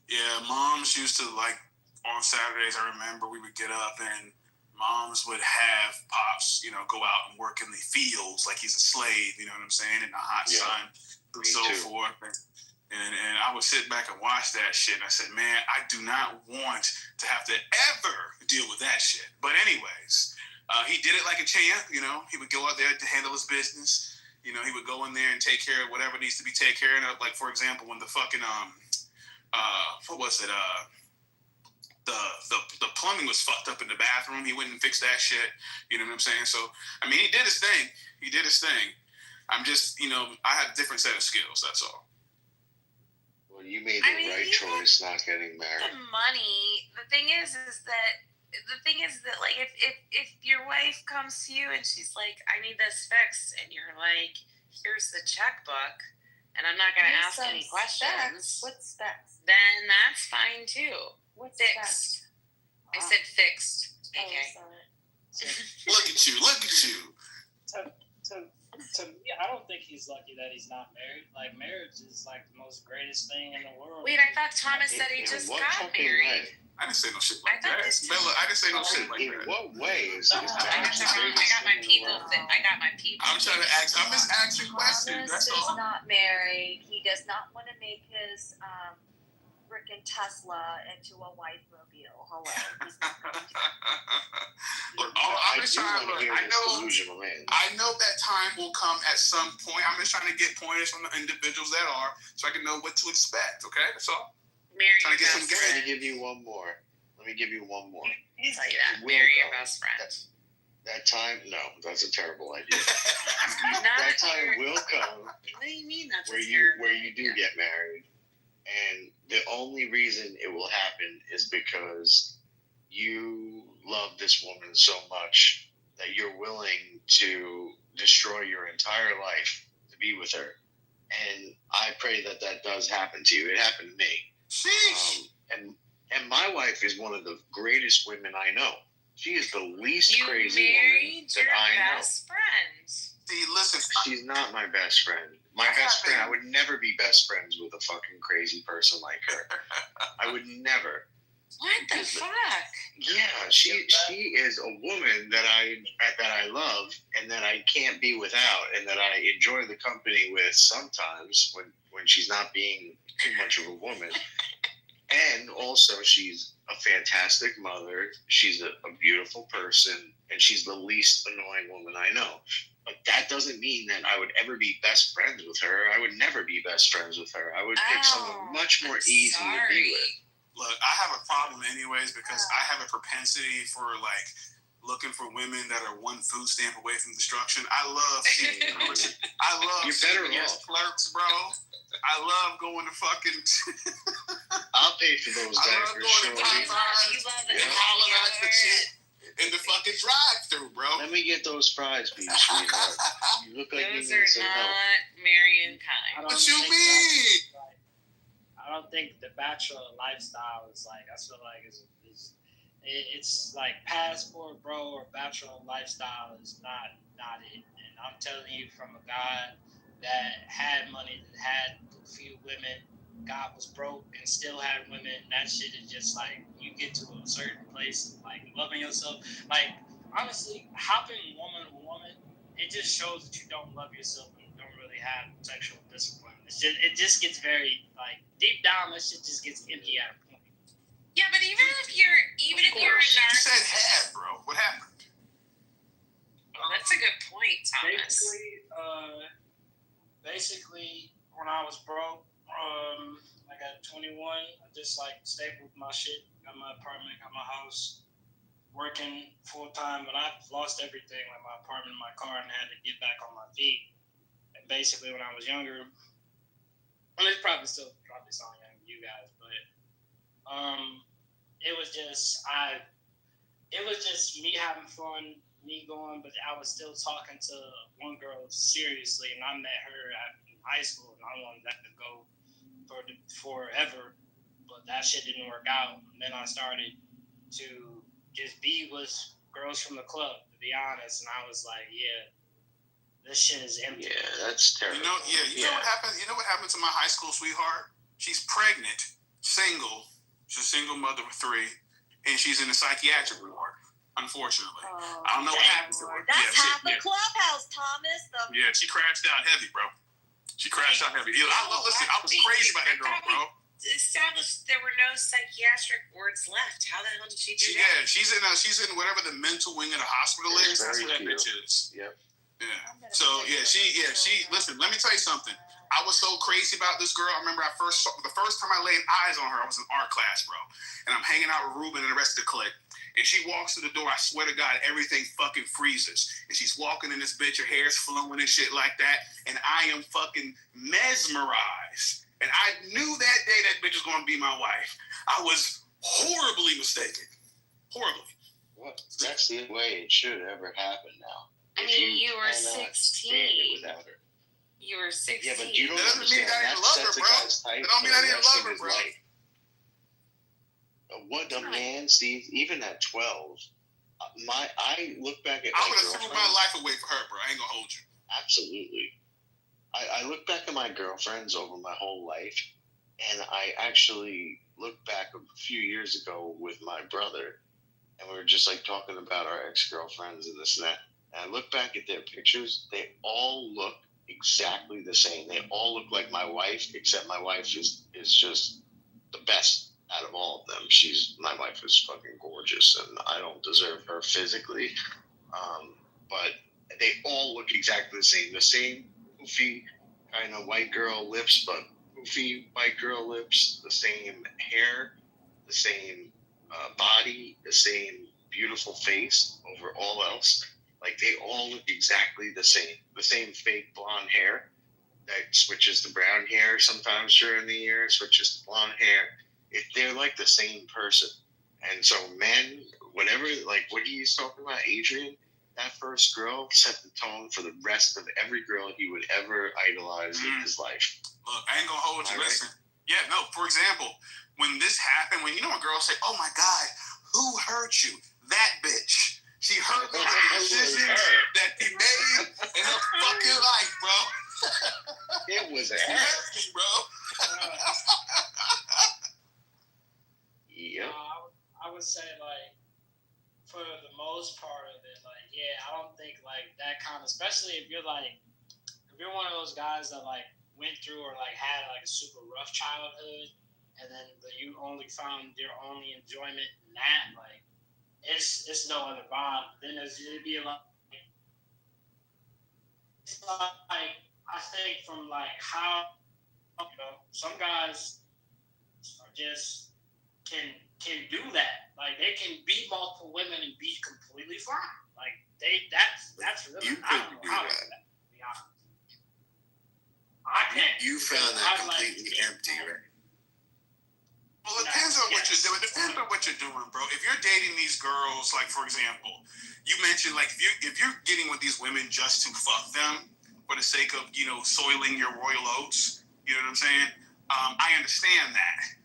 Yeah, moms used to, like, on Saturdays, I remember we would get up and moms would have pops, go out and work in the fields like he's a slave, you know what I'm saying, in the hot sun and so forth. And I would sit back and watch that shit, and I said, man, I do not want to have to ever deal with that shit. But anyways, he did it like a champ, He would go out there to handle his business. He would go in there and take care of whatever needs to be taken care of. Like, for example, when the fucking, what was it, the plumbing was fucked up in the bathroom. He went and fixed that shit. You know what I'm saying? So, I mean, he did his thing. I'm just, I have a different set of skills. That's all. Well, you made the right choice not getting married. The money. The thing is that like, if your wife comes to you and she's like, I need this fixed, and you're like, here's the checkbook, and I'm not going to ask any questions. What specs? Then that's fine too. What fixed? I said fixed. Okay. Look at you. To me, I don't think he's lucky that he's not married. Like, marriage is like the most greatest thing in the world. Wait, I thought Thomas said he just got married. I didn't say no shit like that. Bella, I didn't say no shit like that. In what way is I got my people. I'm trying to ask. I'm just asking questions. Thomas That's is all. not married. He does not want to make his frickin' Tesla into a wife mobile. Hello. Look, I'm just trying to. I know that time will come at some point. I'm just trying to get pointers from the individuals that are, so I can know what to expect. Okay, that's all. Trying to get some game. Let me give you one more. I'll tell you that. Marry your best friend. That time, no, that's a terrible idea. Not that time will come. What do you mean that's where you do get married, and the only reason it will happen is because you love this woman so much that you're willing to destroy your entire life to be with her. And I pray that that does happen to you. It happened to me. Sheesh. And my wife is one of the greatest women I know. She is the least You crazy married woman that your I know. best friend. See, listen. She's not my best friend. My best friend, I would never be best friends with a fucking crazy person like her. I would never. What the fuck? Yeah, she is a woman that I love and that I can't be without, and that I enjoy the company with sometimes when she's not being too much of a woman. And also, she's a fantastic mother. She's a beautiful person, and she's the least annoying woman I know. But that doesn't mean that I would ever be best friends with her. I would never be best friends with her. I would pick someone much more easy to be with. Look, I have a problem anyways because I have a propensity for like looking for women that are one food stamp away from destruction. I love seeing You're better off. Clerks, bro. I love going to fucking. I'll pay for those I love diapers. going to Popeyes You love and it. hollering at the chick in the fucking drive-through, bro. Let me get those fries for you, sweetheart. You look like Those you are need some help. not Marion kind. What you mean? I don't think the bachelor lifestyle is like. I feel like it's like passport, bro, or bachelor lifestyle is not it. And I'm telling you, from a guy that had money, that had a few women, God was broke and still had women. That shit is just like you get to a certain place of like loving yourself. Like honestly, hopping woman to woman, it just shows that you don't love yourself and don't really have sexual discipline. It just gets very like deep down. That shit just gets empty at a point. Yeah, but even if you're a You narcissist, said had, bro. What happened? well, that's a good point, Thomas. Basically, when I was broke, I got 21. I just like stapled my shit, got my apartment, got my house, working full time. But I lost everything, like my apartment, my car, and had to get back on my feet. And basically, when I was younger, well, it's probably sound young to you guys, but it was just me having fun, me going, but I was still talking to one girl seriously, and I met her in high school, and I wanted that to go forever, but that shit didn't work out. And then I started to just be with girls from the club, to be honest, and I was like, yeah, this shit is empty. Yeah, that's terrible. You know what happened? You know what happened to my high school sweetheart? She's pregnant, single. She's a single mother of 3, and she's in a psychiatric ward. Unfortunately, I don't know what happened to her. That's half the clubhouse, Thomas. Yeah, she crashed out heavy, bro. Listen, I was crazy about that girl, bro. Established there were no psychiatric wards left. How the hell did she do that? Yeah, she's in whatever the mental wing of the hospital is. That's what that bitch is. Yep. Yeah. So she. Listen, let me tell you something. I was so crazy about this girl. I remember the first time I laid eyes on her, I was in art class, bro. And I'm hanging out with Ruben and the rest of the clique. And she walks through the door. I swear to God, everything fucking freezes. And she's walking in this bitch, her hair's flowing and shit like that. And I am fucking mesmerized. And I knew that day that bitch was going to be my wife. I was horribly mistaken. Horribly. Well, that's the way it should ever happen now. I mean, you were 16. Without her. You were 16. Yeah, but you don't That doesn't mean understand. I didn't love her, bro. That don't mean I didn't love her, bro. What a man sees, even at 12. I look back at. I would have threw my life away for her, bro. I ain't gonna hold you. Absolutely. I look back at my girlfriends over my whole life, and I actually look back a few years ago with my brother, and we were just like talking about our ex-girlfriends and this and that. And I look back at their pictures; they all look exactly the same. They all look like my wife, except my wife is just the best out of all of them. My wife is fucking gorgeous, and I don't deserve her physically, but they all look exactly the same. The same goofy kind of white girl lips, but goofy white girl lips. The same hair, the same body, the same beautiful face over all else. Like, they all look exactly the same. The same fake blonde hair that switches to brown hair sometimes during the year, switches to blonde hair. They're like the same person. And so men, whatever, like what he's talking about, Adrian, that first girl set the tone for the rest of every girl he would ever idolize in his life. Look, I ain't gonna hold you. Listen. Yeah, no, for example, when this happened, when a girl say, oh my God, who hurt you? That bitch. She hurt the decisions that he made in her fucking life, bro. It was a hurt me, bro. Yep. I would say, like, for the most part of it, like, yeah, I don't think, like, that kind of, especially if you're one of those guys that, like, went through or, like, had, like, a super rough childhood, and then you only found your only enjoyment in that, like, it's no other bond. Then it'd be like, it's like, I think from, like, how, some guys are just can do that. Like, they can beat multiple women and be completely fine. Like, that's really, I don't know how to do that, to be honest. I can't. You found that completely empty, right? Well, it depends on what you're doing. It depends on what you're doing, bro. If you're dating these girls, like, for example, you mentioned, like, if you're getting with these women just to fuck them for the sake of, soiling your royal oats, you know what I'm saying? I understand that.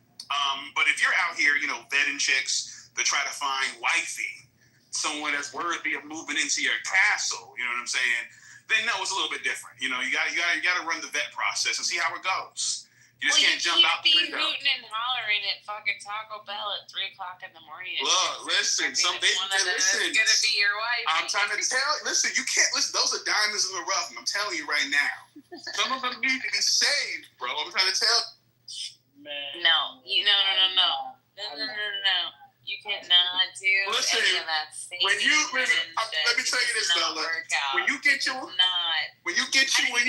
But if you're out here, vetting chicks to try to find wifey, someone that's worthy of moving into your castle, you know what I'm saying? Then no, it's a little bit different. You gotta run the vet process and see how it goes. You just can't jump out the window. You can't be hooting and hollering at fucking Taco Bell at 3 o'clock in the morning. Look, listen, listen. Gonna be your wife. I'm trying to tell. Listen, you can't listen. Those are diamonds in the rough. I'm telling you right now. Some of them need to be saved, bro. I'm trying to tell. Man. No. You cannot do any of that. Let me tell you this, Bella. When you get your, I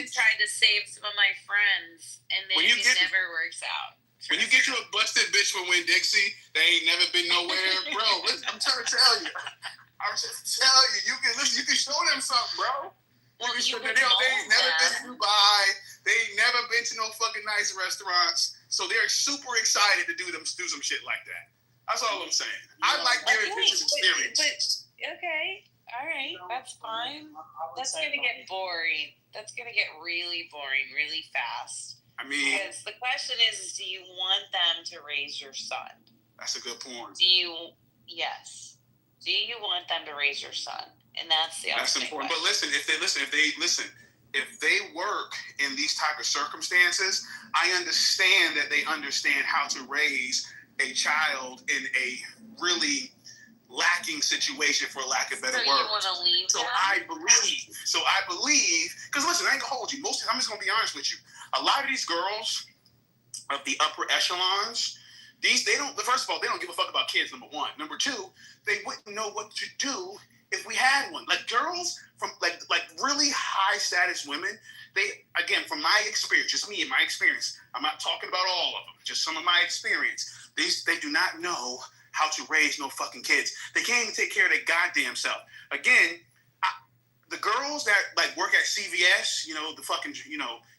tried to save some of my friends, and then it never works out. When you get you a busted bitch from Winn-Dixie, they ain't never been nowhere, bro. Listen, I'm trying to tell you. You can show them something, bro. They ain't never been to Dubai. They ain't never been to no fucking nice restaurants. So they're super excited to do some shit like that. That's all I'm saying. I like giving bitches experience. Okay, all right, that's fine. That's gonna get boring. That's gonna get really boring really fast. I mean, because the question is do you want them to raise your son? That's a good point. Yes. Do you want them to raise your son? And that's the That's important. Question. But if they work in these type of circumstances, I understand that they understand how to raise a child in a really lacking situation, for lack of better words. So you want to leave them? I believe, because listen, I ain't gonna hold you. I'm just gonna be honest with you. A lot of these girls of the upper echelons, first of all, they don't give a fuck about kids, number one. Number two, they wouldn't know what to do if we had one. Like girls from like really high status women, from my experience, just me and my experience, I'm not talking about all of them, just some of my experience. They do not know how to raise no fucking kids. They can't even take care of their goddamn self. Again, the girls that like work at CVS, the fucking,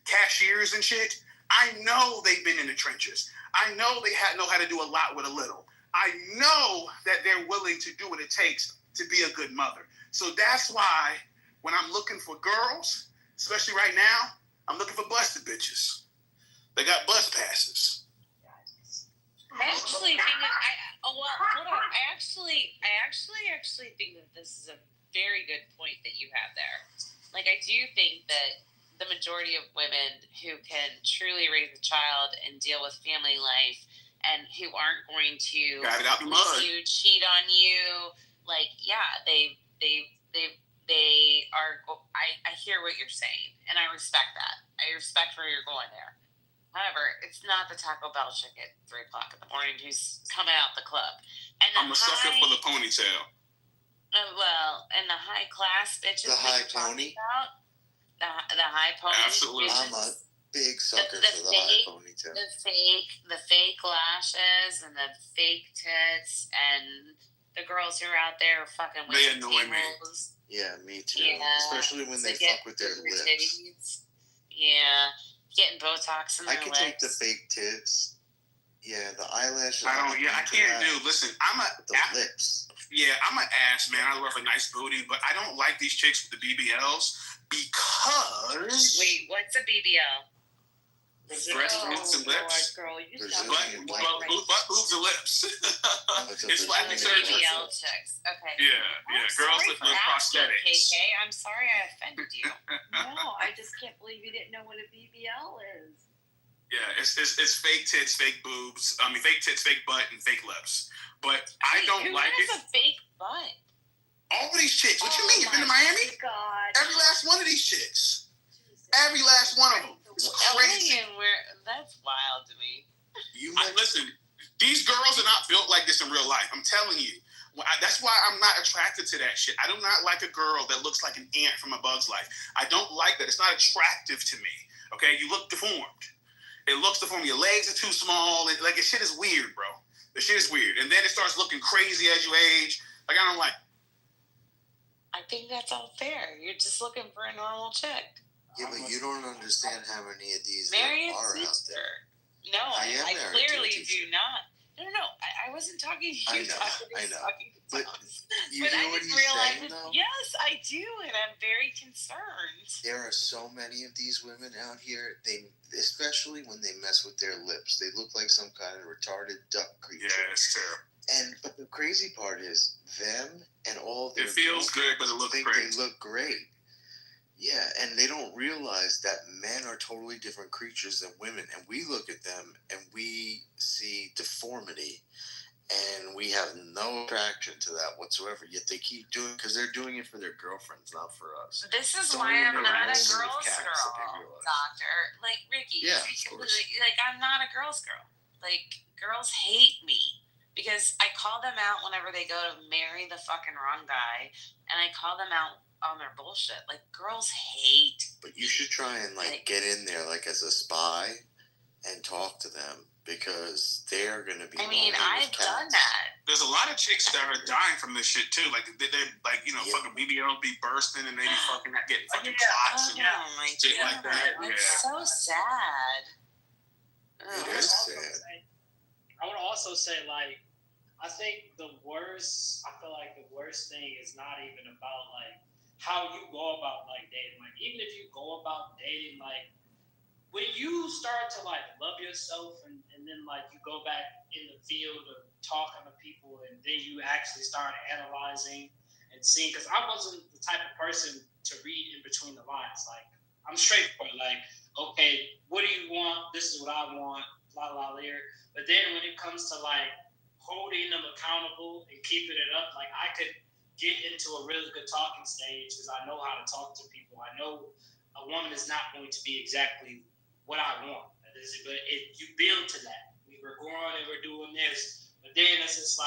cashiers and shit, I know they've been in the trenches. I know they know how to do a lot with a little. I know that they're willing to do what it takes to be a good mother. So that's why when I'm looking for girls, especially right now, I'm looking for busted bitches. They got bus passes. I actually think that this is a very good point that you have there. Like, I do think that the majority of women who can truly raise a child and deal with family life and who aren't going to miss you, cheat on you, like, yeah, they are. I hear what you're saying, and I respect that. I respect where you're going there. However, it's not the Taco Bell chick at 3 o'clock in the morning who's coming out the club. And I'm a sucker for the ponytail. And the high class bitches. The high pony? The high pony. Absolutely. I'm a big sucker for the high ponytail. The fake lashes and the fake tits and the girls who are out there fucking with they annoy me. Yeah, me too. Yeah. Especially when they fuck with their lips. Titties. Yeah. Getting Botox in their lips. I can take the fake tits. Yeah, the eyelashes. I can't do. Listen, the lips. Yeah, I'm an ass man. I love a nice booty, but I don't like these chicks with the BBLs because. Wait, what's a BBL? Breast, boobs, and lips. Girl, you Butt, boobs, and lips. It's plastic surgery. BBL chicks. Okay. Yeah. Girls with prosthetics. KK, I'm sorry I offended you. No, I just can't believe you didn't know what a BBL is. Yeah, it's fake tits, fake boobs. I mean, fake tits, fake butt, and fake lips. But I don't like it. Who has a fake butt? All these chicks. What you mean? You've been to Miami? God. Every last one of these chicks. Every last one of them. It's crazy. That's wild to me. Listen, these girls are not built like this in real life. I'm telling you. That's why I'm not attracted to that shit. I do not like a girl that looks like an ant from A Bug's Life. I don't like that. It's not attractive to me. Okay? You look deformed. It looks deformed. Your legs are too small. Like, the shit is weird, bro. The shit is weird. And then it starts looking crazy as you age. Like, I don't like it. I think that's all fair. You're just looking for a normal chick. Yeah, but you don't understand how many of these Marry are a out sister. there. No, I clearly to do not. No. I wasn't talking to you. I know. But you but know I what just he's realized saying, though? Yes, I do, and I'm very concerned. There are so many of these women out here. Especially when they mess with their lips, they look like some kind of retarded duck creature. Yeah, it's terrible. But the crazy part is them and all their. It feels good, but it looks great. They look great. Yeah, and they don't realize that men are totally different creatures than women, and we look at them and we see deformity, and we have no attraction to that whatsoever. Yet they keep doing because they're doing it for their girlfriends, not for us. This is Don't why even I'm not a know girl's cats girl, that they realize. doctor. Like Ricky, Yeah, of course. like I'm not a girl's girl. Like girls hate me because I call them out whenever they go to marry the fucking wrong guy, and I call them out on their bullshit. Like girls hate. But you should try and get in there as a spy and talk to them because they're going to be. I mean, I've done that. There's a lot of chicks that are dying from this shit too. Like they're fucking BBL be bursting and they be fucking not getting fucking clots and shit like that. It's so sad. It is sad. I would also say I think I feel like the worst thing is not even about how you go about dating. Even if you go about dating, when you start to love yourself and then you go back in the field of talking to people and then you actually start analyzing and seeing, because I wasn't the type of person to read in between the lines. I'm straightforward. Okay, what do you want? This is what I want. La la there. But then when it comes to holding them accountable and keeping it up, I could get into a really good talking stage because I know how to talk to people. I know a woman is not going to be exactly what I want. But you build to that. We're growing and we're doing this. But then it's just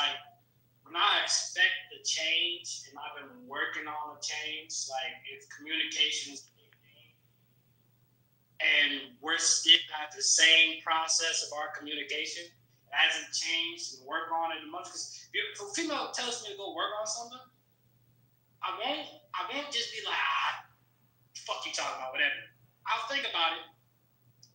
when I expect the change and I've been working on the change, if communication is the big thing and we're still at the same process of our communication, it hasn't changed and work on it much. Because if a female tells me to go work on something, I won't just be fuck you talking about, whatever. I'll think about it,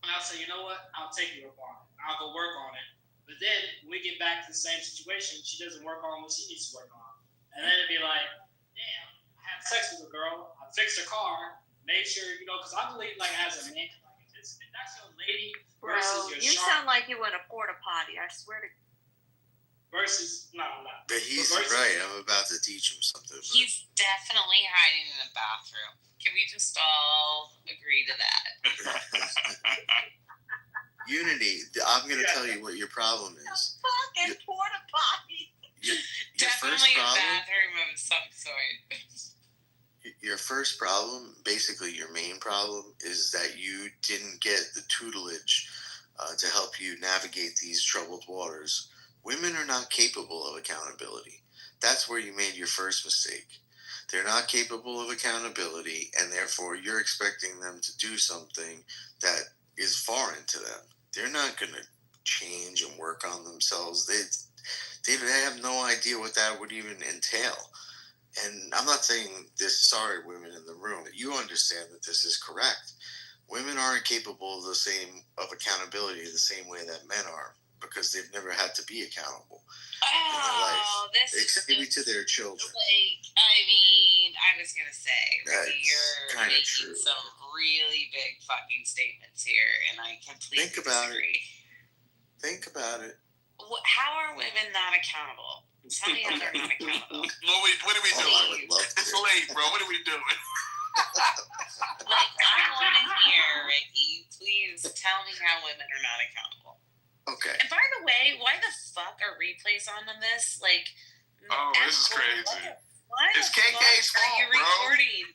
and I'll say, you know what? I'll take you up on it. I'll go work on it. But then when we get back to the same situation, she doesn't work on what she needs to work on. And then it'd be damn, I had sex with a girl, I fixed her car, made sure, because I believe as a man, if that's your lady versus your sound like you went a porta potty, I swear to God. Versus, no. But he's right. I'm about to teach him something. He's definitely hiding in the bathroom. Can we just all agree to that? Unity, I'm going to tell you what your problem is. Fucking porta potty. Your Definitely first a problem, bathroom of some sort. your first problem, basically your main problem, is that you didn't get the tutelage to help you navigate these troubled waters. Women are not capable of accountability. That's where you made your first mistake. They're not capable of accountability, and therefore you're expecting them to do something that is foreign to them. They're not going to change and work on themselves. They have no idea what that would even entail. And I'm not saying this, sorry, women in the room, you understand that this is correct. Women aren't capable of accountability the same way that men are. because they've never had to be accountable in their life. Oh, this Except maybe to their children. Like, I mean, I was gonna say, Ricky, That's you're kinda making true. some really big fucking statements here, and I completely Think about it. disagree. Think about it. How are women not accountable? Tell me how they're not accountable. What are we doing? I would love to. It's late, bro. What are we doing? Like, I want to hear, Ricky. Please tell me how women are not accountable. Okay. And by the way, why the fuck are replays on this? Like, Oh, this is crazy. Why It's the KK's fuck are you fault, bro. recording?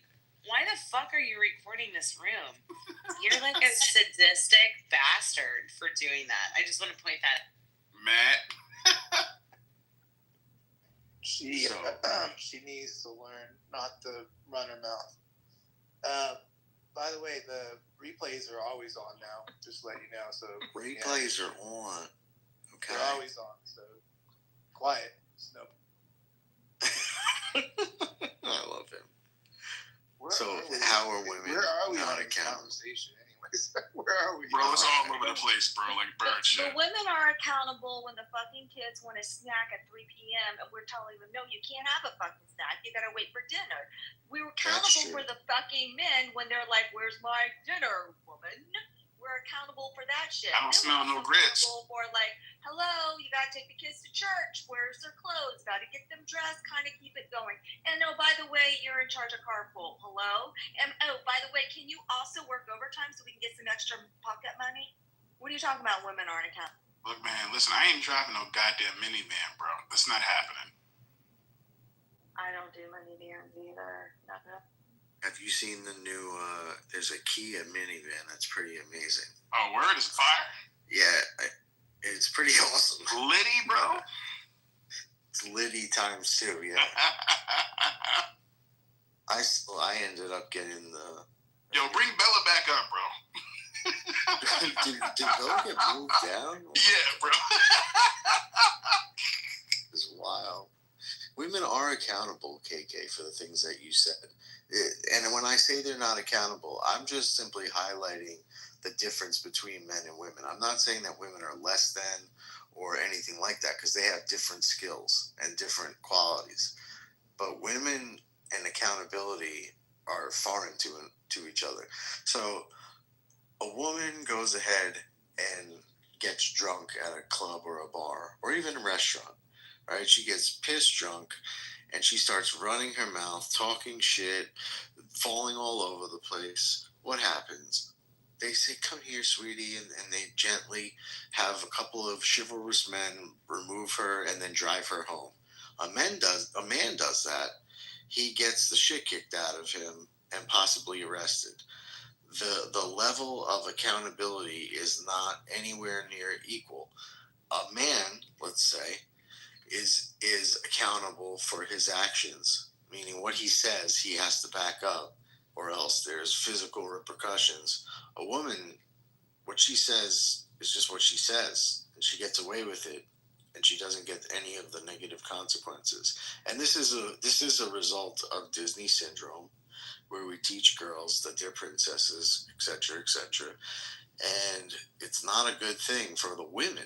Why the fuck are you recording this room? You're like a sadistic bastard for doing that. I just want to point that. Matt. She needs to learn not to run her mouth. By the way, the replays are always on now. Just to let you know. So Replays are on. Okay. they're always on. So quiet. No. I love him. Where So are we? how are women Where are we not on this accountable? conversation? Anyways, where are we? Bro, it's all over the place, bro. Like bird shit. The women are accountable when the fucking kids want a snack at 3 p.m. and we're telling them, no, you can't have a fucking snack. You gotta wait for dinner. We were accountable for the fucking men when they're like, where's my dinner, woman? We're accountable for that shit. I don't Then smell we're no grits. accountable for like, hello, you gotta take the kids to church. Where's their clothes? Gotta get them dressed. Kind of keep it going. And oh, by the way, you're in charge of carpool. Hello. And oh, by the way, can you also work overtime so we can get some extra pocket money? What are you talking about? Women aren't accountable. Look, man, listen, I ain't driving no goddamn minivan, bro. That's not happening. I don't do money vans either. Nothing. Have you seen the new, there's a Kia minivan that's pretty amazing. Oh, word is fire? Yeah, it's pretty awesome. Liddy, bro? It's Liddy times 2, yeah. I ended up getting the... Yo, bring Bella back up, bro. did Bella get moved down? Yeah, bro. It's wild. Women are accountable, KK, for the things that you said. And when I say they're not accountable, I'm just simply highlighting the difference between men and women. I'm not saying that women are less than or anything like that, because they have different skills and different qualities. But women and accountability are foreign to each other. So a woman goes ahead and gets drunk at a club or a bar or even a restaurant. Right? She gets pissed drunk and she starts running her mouth, talking shit, falling all over the place. What happens? They say, come here, sweetie, and they gently have a couple of chivalrous men remove her and then drive her home. A man does that. He gets the shit kicked out of him and possibly arrested. The level of accountability is not anywhere near equal. A man, let's say, is accountable for his actions, meaning what he says he has to back up, or else there's physical repercussions. A woman, what she says is just what she says, and she gets away with it, and she doesn't get any of the negative consequences. And this is a result of Disney syndrome, where we teach girls that they're princesses, etc., etc. And it's not a good thing for the women.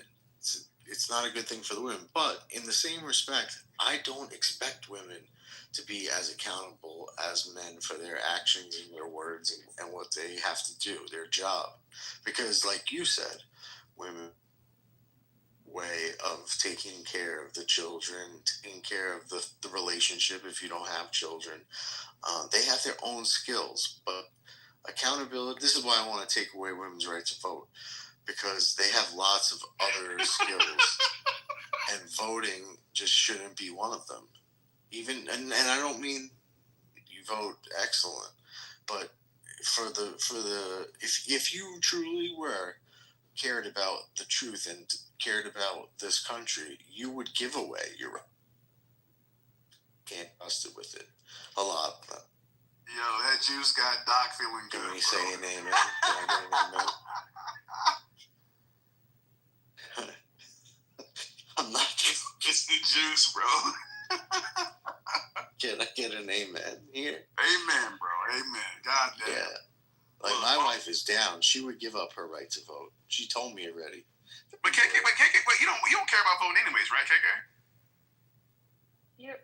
It's not a good thing for the women. But in the same respect, I don't expect women to be as accountable as men for their actions and their words and what they have to do, their job. Because like you said, women way of taking care of the children, taking care of the relationship if you don't have children. They have their own skills, but accountability, this is why I want to take away women's right to vote, because they have lots of other skills, and voting just shouldn't be one of them. Even and I don't mean you vote excellent, but for the if you truly cared about the truth and cared about this country, you would give away your right. Can't trust it with it a lot. But yo, that juice got Doc feeling good. Can we say an amen? Can I get an amen? I'm not joking. It's the juice, bro. Can I get an amen here? Amen, bro. Amen. God damn. Yeah. Like, my wife is down. She would give up her right to vote. She told me already. But KK, you don't care about voting anyways, right, KK?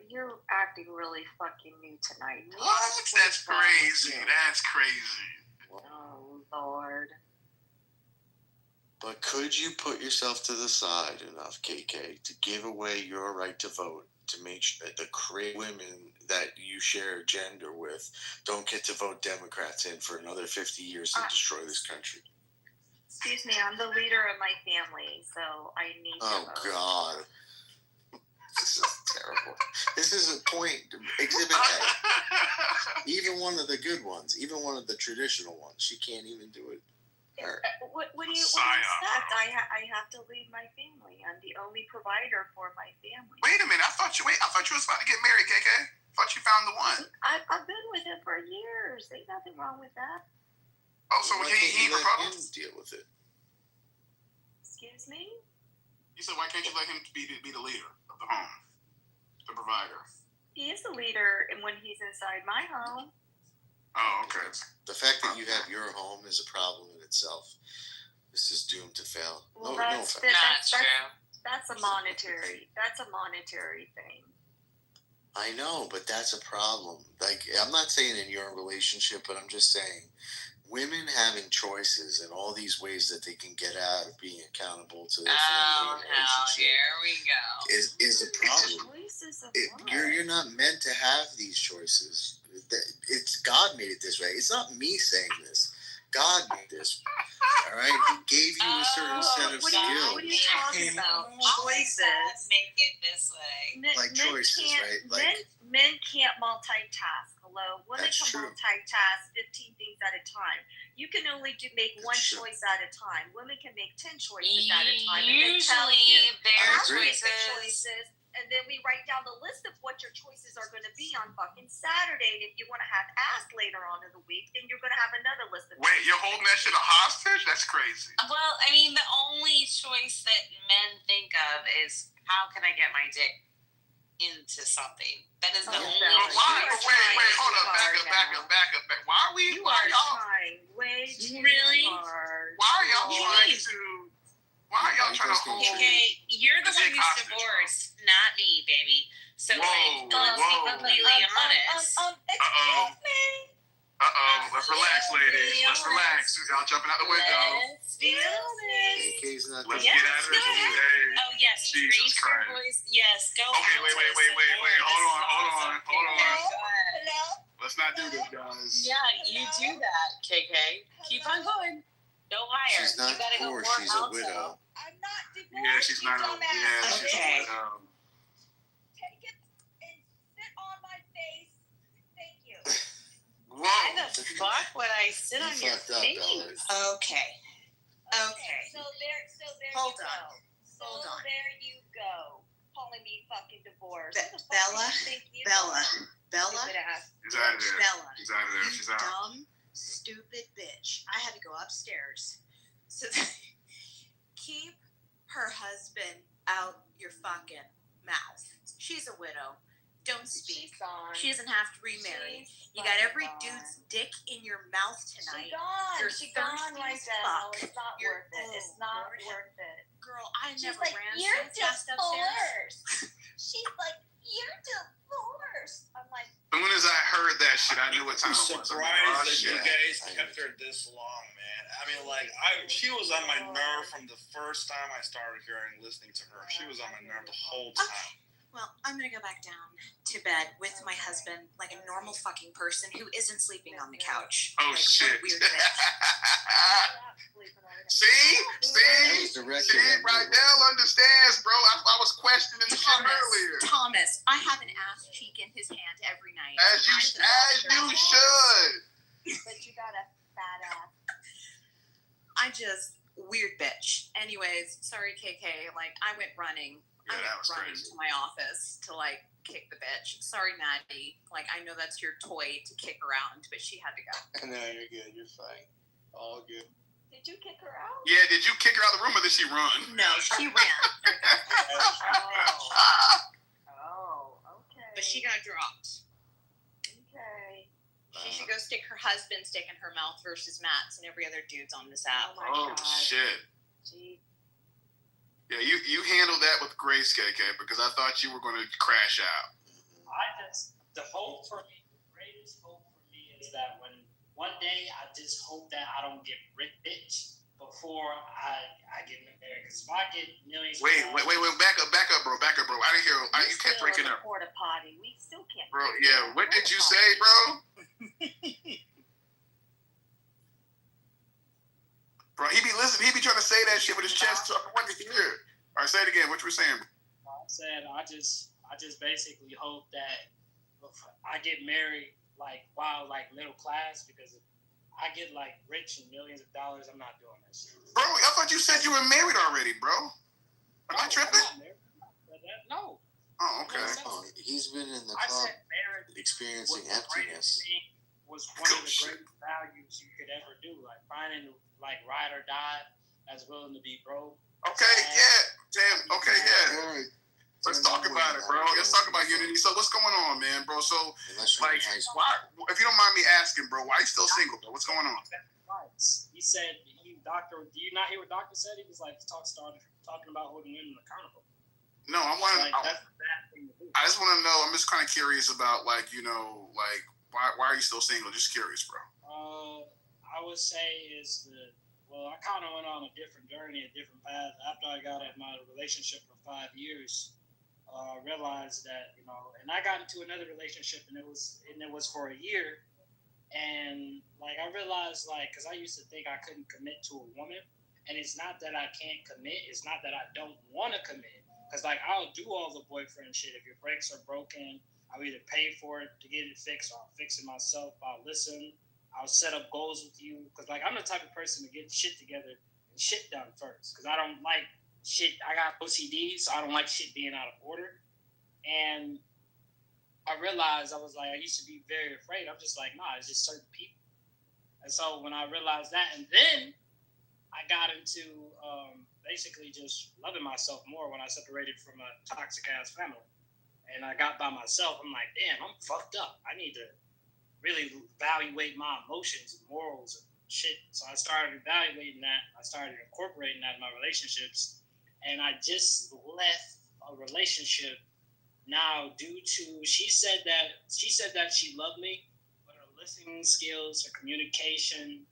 You're acting really fucking new tonight. What? That's crazy. That's crazy. Oh Lord. But could you put yourself to the side enough, KK, to give away your right to vote, to make sure that the crazy women that you share gender with don't get to vote Democrats in for another 50 years and destroy this country? Excuse me, I'm the leader of my family, so I need to vote. God. This is terrible. This is a point. Exhibit A. Even one of the good ones, even one of the traditional ones, she can't even do it. What do you expect? I have to lead my family. I'm the only provider for my family. Wait a minute. I thought you was about to get married, KK. I thought you found the one. I've been with him for years. Ain't nothing wrong with that. Oh, so he proposed? Deal with it. Excuse me? You said, why can't you let him be the leader of the home, the provider? He is the leader, and when he's inside my home. Oh, okay. The fact that you have your home is a problem in itself. This is doomed to fail. Well, no that's offense. That's a monetary thing. I know, but that's a problem. Like, I'm not saying in your relationship, but I'm just saying women having choices and all these ways that they can get out of being accountable to their family relationship. Here we go. Is a problem. Choices of You're not meant to have these choices. It's God made it this way. It's not me saying this. God made this. All right, He gave you a certain set of skills. What are you talking about? Choices. Make it this way. Like choices, right? Like men can't multitask. Hello, women That's can true. multitask 15 things at a time. You can only make one true. choice at a time. Women can make 10 choices at a time. Usually, their choices. And then we write down the list of what your choices are going to be on fucking Saturday. And if you want to have ass later on in the week, then you're going to have another list of. Wait, you're holding that shit a hostage? That's crazy. Well, I mean, the only choice that men think of is how can I get my dick into something. That is the only. But why? Wait, hold up, back up. Why are we? You are trying way too hard. Why are y'all trying to? Why are y'all trying to hold? Okay, you're the one who's divorced, not me, baby. So let's be completely honest. Excuse me. Let's relax, ladies. Let's relax. Y'all jumping out the window. Let's be honest. KK's not Let's get out of this. Hey, Oh yes, Jesus raise your Christ. voice. Yes, go. Okay, wait. Hold on. Hello. Let's not do this, guys. Yeah, you do that, KK. Keep on going. Don't hire. She's not you gotta go divorced. more She's a alto. widow. I'm not divorced. Yeah, she's not. She's Okay. Take it and sit on my face. Thank you. Whoa. Why the fuck would I sit on your fucked up, face? Dollars. Okay. So there Hold you on. go. Hold on. There you go. Calling me fucking divorced. Be- Who the fuck Bella? do you think you Bella. are? Bella. Stupid ass. She's out of there. Bella. She's out of there. She's out. Dumb, stupid bitch. I had to go upstairs. So keep her husband out your fucking mouth. She's a widow. Don't speak. She's gone. She doesn't have to remarry. She's You got every fucking dude's dick in your mouth tonight. She gone. You're She gone thirsty right as now. fuck. It's not You're- worth it. It's oh, not Lord. worth it. Girl, I She's never like, ran you're so fast upstairs. divorced. She's like, you're divorced. I'm like, As soon as I heard that shit, I knew what time I'm it was. surprised that shit. you guys kept her this long, man. I mean, like, she was on my nerve from the first time I started listening to her. She was on my nerve the whole time. Okay. Well, I'm gonna go back down to bed with my husband like a normal fucking person who isn't sleeping on the couch. Oh, like, shit. What a weird bitch. See? Rydell understands, bro. I was questioning the shit earlier. Thomas, I have an ass cheek in his hand every night. As you should. but you got a fat ass. Weird bitch. Anyways, sorry, KK. Like, I went running. Yeah, I that went was running crazy. to my office to, like, kick the bitch. Sorry, Maddie. Like, I know that's your toy to kick around, but she had to go. No, you're good. You're fine. All good. Did you kick her out? Yeah, did you kick her out of the room or did she run? No, she ran. Oh, okay. But she got dropped. Okay. She should go stick her husband's dick in her mouth versus Matt's and every other dude's on this app. Oh my Oh, God. shit. Gee. Yeah, you handled that with grace, KK, because I thought you were going to crash out. The hope for me, the greatest hope for me is that when one day I just hope that I don't get rich before I get married. Because if I get millions, wait, back up, bro. I didn't hear. You kept breaking up. Porta potty. We still can't. Bro, yeah. What did you say, bro? Bro, he be listening. He be trying to say that shit with his chest. So I wanted to hear. All right, say it again. What you were saying? I said I just basically hope that if I get married while middle class, because if I get rich and millions of dollars, I'm not doing that shit. Bro, I thought you said you were married already, bro. Am I tripping? I'm not married. No. Oh, okay. Oh, he's been in the club experiencing emptiness. Was one of the greatest values you could ever do. Finding ride or die that's willing to be broke. Okay, yeah. Damn, okay, yeah. Let's talk about it, bro. Let's talk about unity. So what's going on, man, bro? So, why, if you don't mind me asking, bro, why are you still single, bro? What's going on? He said, doctor, do you not hear what doctor said? He was started talking about holding women accountable. No, I want to, that's a bad thing to do. I just want to know, I'm just kind of curious about, why are you still single? Just curious, bro. I would say I kind of went on a different journey, a different path. After I got out of my relationship for 5 years, realized that, and I got into another relationship, and it was for a year. And I realized, because I used to think I couldn't commit to a woman. And it's not that I can't commit. It's not that I don't want to commit. Because I'll do all the boyfriend shit. If your brakes are broken, I'll either pay for it to get it fixed, or I'll fix it myself. I'll listen. I'll set up goals with you. Because I'm the type of person to get shit together and shit done first. Because I don't like shit. I got OCD, so I don't like shit being out of order. And I realized I used to be very afraid. I'm just nah, it's just certain people. And so when I realized that, and then I got into basically just loving myself more when I separated from a toxic ass family. And I got by myself. I'm damn, I'm fucked up. I need to really evaluate my emotions and morals and shit. So I started evaluating that. I started incorporating that in my relationships. And I just left a relationship now due to, she said that she loved me, but her listening skills, her communication,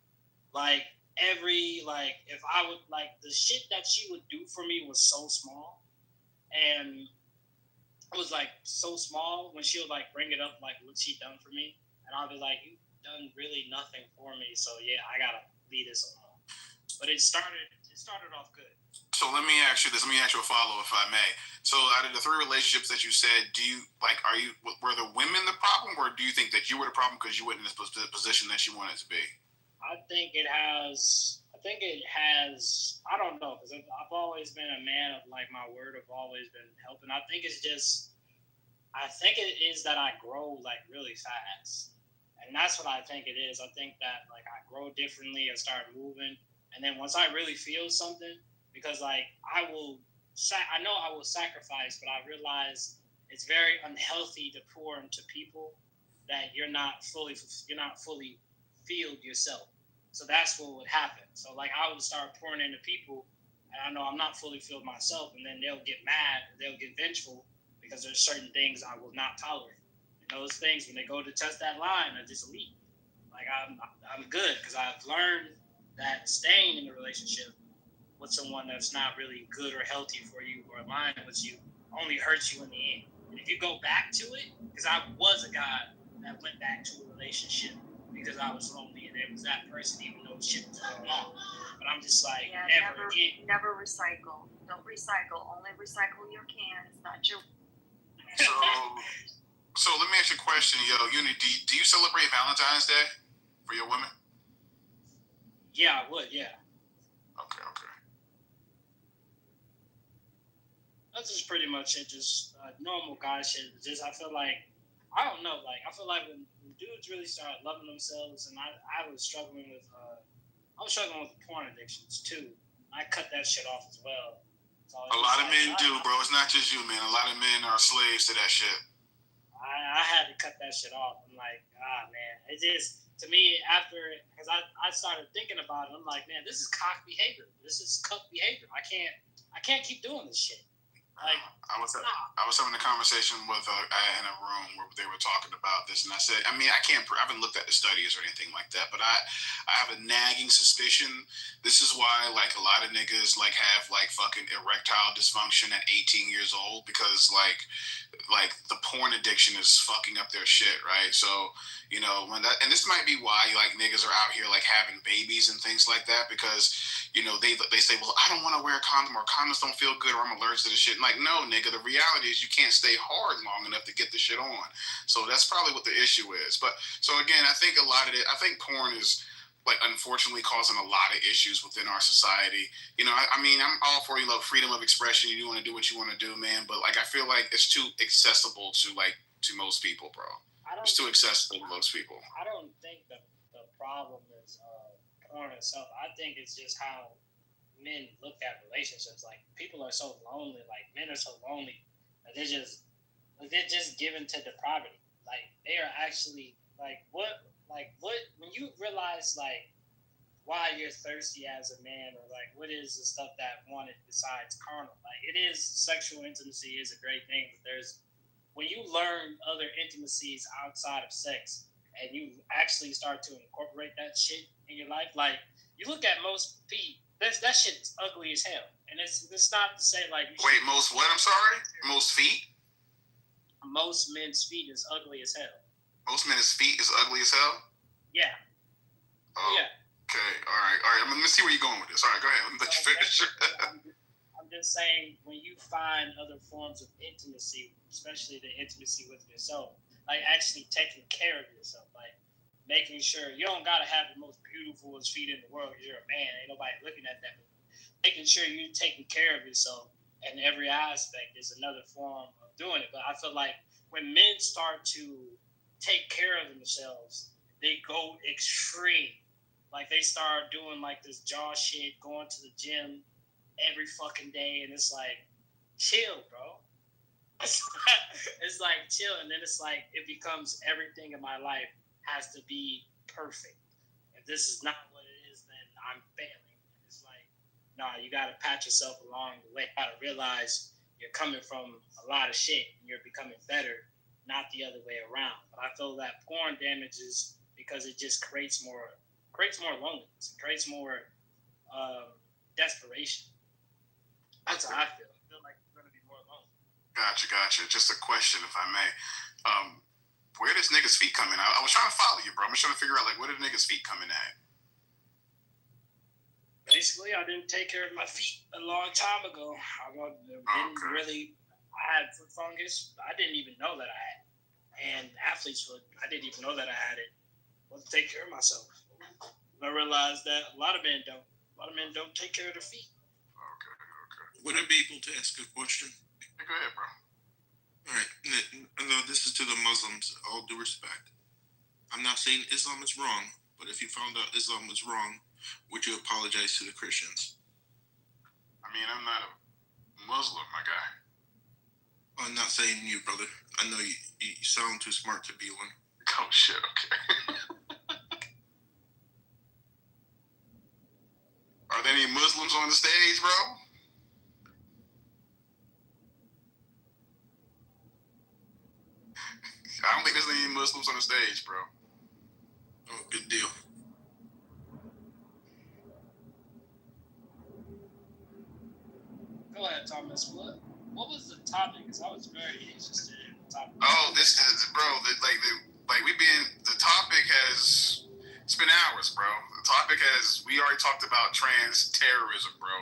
if I would, the shit that she would do for me was so small. And it was so small when she would bring it up, what she done for me. And I'll be you've done really nothing for me. So yeah, I gotta leave this alone. But it started off good. So let me ask you this. Let me ask you a follow, if I may. So out of the 3 relationships that you said, were the women the problem, or do you think that you were the problem because you weren't in this position that you wanted to be? I think it has. I don't know, because I've always been a man of my word. I've always been helping. I think it is that I grow really fast. And that's what I think it is. I think that I grow differently and start moving. And then once I really feel something, because I know I will sacrifice, but I realize it's very unhealthy to pour into people that you're not fully filled yourself. So that's what would happen. So I would start pouring into people, and I know I'm not fully filled myself, and then they'll get mad, they'll get vengeful, because there's certain things I will not tolerate. And those things, when they go to test that line, I just leave. I'm good, because I've learned that staying in a relationship with someone that's not really good or healthy for you or aligned with you only hurts you in the end. And if you go back to it, because I was a guy that went back to a relationship because I was lonely and it was that person, even though shit was going on. But I'm just never again. Never recycle. Don't recycle. Only recycle your cans, not your. So let me ask you a question, yo. Unity, do you celebrate Valentine's Day for your women? Yeah, I would. Yeah. Okay. That's just pretty much it. Just normal guy shit. Just I feel I don't know. I feel when dudes really start loving themselves, and I was struggling with porn addictions too. I cut that shit off as well. So a lot of men do, bro. It's not just you, man. A lot of men are slaves to that shit. I had to cut that shit off. I'm man. It just to me, because I started thinking about it, I'm like, man, this is cock behavior. This is cuck behavior. I can't keep doing this shit. Like, I was having a conversation with in a room where they were talking about this, and I said, I mean, I haven't looked at the studies or anything like that, but I have a nagging suspicion. This is why like a lot of niggas like have like fucking erectile dysfunction at 18 years old, because like the porn addiction is fucking up their shit, right? So you know and this might be why like niggas are out here like having babies and things like that, because you know they say, well, I don't want to wear a condom, or condoms don't feel good, or I'm allergic to the shit. And like, no, nigga, the reality is you can't stay hard long enough to get the shit on. So that's probably what the issue is. But so again, I think I think porn is like unfortunately causing a lot of issues within our society. You know, I mean, I'm all for freedom of expression. You want to do what you want to do, man. But like, I feel like it's too accessible to most people, bro. It's too accessible to most people. I don't think the problem is porn itself. I think it's just how men look at relationships. Like, people are so lonely. Like, men are so lonely that they're just given to depravity. Like, they are actually what when you realize like why you're thirsty as a man, or like what is the stuff that wanted besides carnal. Like, it is sexual intimacy is a great thing, but when you learn other intimacies outside of sex and you actually start to incorporate that shit in your life, like, you look at most feet, that shit is ugly as hell. And it's not to say like... Wait, most what? I'm sorry? Most feet? Most men's feet is ugly as hell. Most men's feet is ugly as hell? Yeah. Oh, yeah. Okay, all right. Let me see where you're going with this. All right, go ahead. Let me let you finish. I'm just saying, when you find other forms of intimacy, especially the intimacy with yourself, like actually taking care of yourself, like making sure you don't gotta have the most beautiful feet in the world because you're a man. Ain't nobody looking at that. Making sure you're taking care of yourself in every aspect is another form of doing it. But I feel like when men start to take care of themselves, they go extreme. Like, they start doing like this jaw shit, going to the gym every fucking day, and it's like, chill, bro. It's like, chill. And then it's like, it becomes everything in my life has to be perfect. If this is not what it is, then I'm failing. And it's like, nah, you gotta pat yourself along the way. You gotta realize you're coming from a lot of shit and you're becoming better, not the other way around. But I feel that porn damages because it just creates more loneliness. It creates more desperation. That's how I feel. I feel like you're gonna be more alone. Gotcha. Just a question, if I may. Where does niggas' feet come in? I was trying to follow you, bro. I'm just trying to figure out, like, where did niggas' feet come in at? Basically, I didn't take care of my feet a long time ago. I had foot fungus. I didn't even know that I had it. And athlete's foot, I didn't even know that I had it. I wasn't take care of myself. I realized that a lot of men don't. A lot of men don't take care of their feet. Okay. Would I be able to ask a question? Go ahead, bro. All right. No, this is to the Muslims. All due respect. I'm not saying Islam is wrong, but if you found out Islam was wrong, would you apologize to the Christians? I mean, I'm not a Muslim, my guy. I'm not saying you, brother. I know you sound too smart to be one. Oh, shit, okay. Are there any Muslims on the stage, bro? I don't think there's any Muslims on the stage, bro. Oh, good deal. Go ahead, Thomas. What was the topic? Because I was very interested in the topic. Oh, this is, bro. The topic has. It's been hours, bro. The topic we already talked about trans terrorism, bro.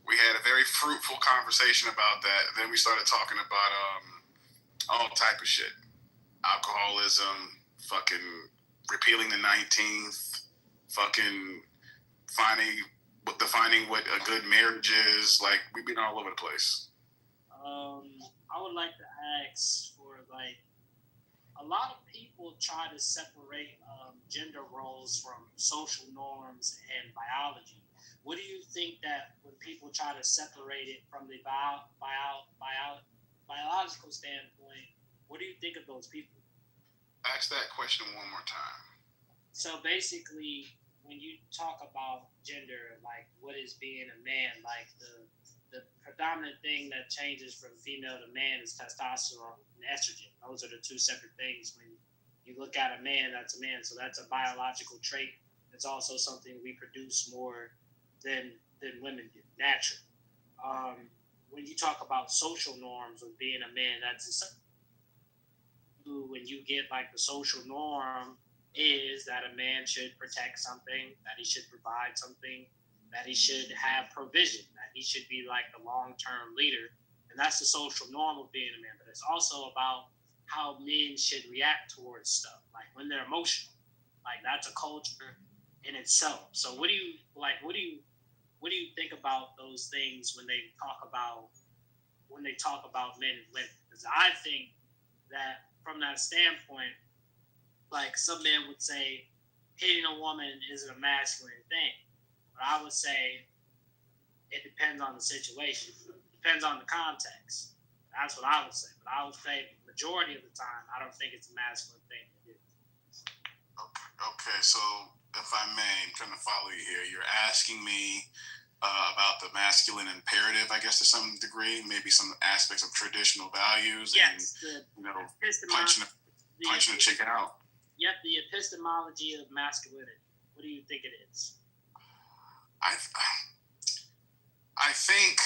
We had a very fruitful conversation about that. Then we started talking about all type of shit. Alcoholism, fucking repealing the 19th, fucking defining what a good marriage is. Like, we've been all over the place. I would like to ask for, like, a lot of people try to separate gender roles from social norms and biology. What do you think that when people try to separate it from the biological standpoint, what do you think of those people? Ask that question one more time. So basically, when you talk about gender, like what is being a man, like the predominant thing that changes from female to man is testosterone and estrogen. Those are the two separate things. When you look at a man, that's a man. So that's a biological trait. It's also something we produce more than women do naturally. When you talk about social norms of being a man, that's when you get like the social norm is that a man should protect something, that he should provide something, that he should have provision, that he should be like the long-term leader. And that's the social norm of being a man. But it's also about how men should react towards stuff, like when they're emotional. Like that's a culture in itself. So what do you think about those things when they talk about men and women? Because I think that from that standpoint, like some men would say hitting a woman isn't a masculine thing. But I would say it depends on the situation. It depends on the context. That's what I would say. But I would say the majority of the time, I don't think it's a masculine thing to do. Okay, so if I may, I'm trying to follow you here. You're asking me about the masculine imperative, I guess, to some degree, maybe some aspects of traditional values, yes, and punching a chicken out. Yep, the epistemology of masculinity. What do you think it is? I think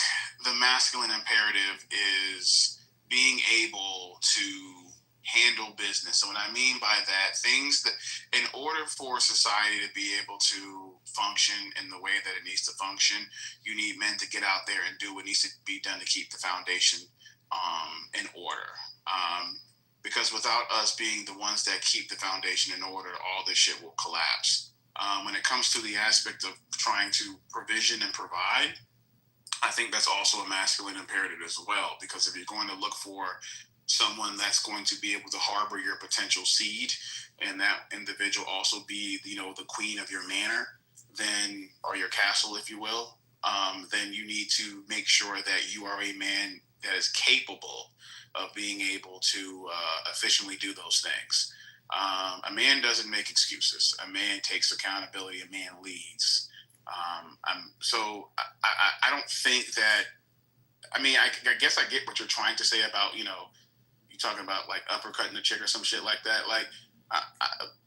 the masculine imperative is being able to handle business. So what I mean by that, things that in order for society to be able to function in the way that it needs to function, you need men to get out there and do what needs to be done to keep the foundation in order. Because without us being the ones that keep the foundation in order, all this shit will collapse. When it comes to the aspect of trying to provision and provide, I think that's also a masculine imperative as well. Because if you're going to look for someone that's going to be able to harbor your potential seed, and that individual also be, the queen of your manor, then, or your castle, if you will, then you need to make sure that you are a man that is capable of being able to efficiently do those things. A man doesn't make excuses. A man takes accountability. A man leads. I don't think that. I mean, I guess I get what you're trying to say about, you're talking about like uppercutting a chick or some shit like that. Like,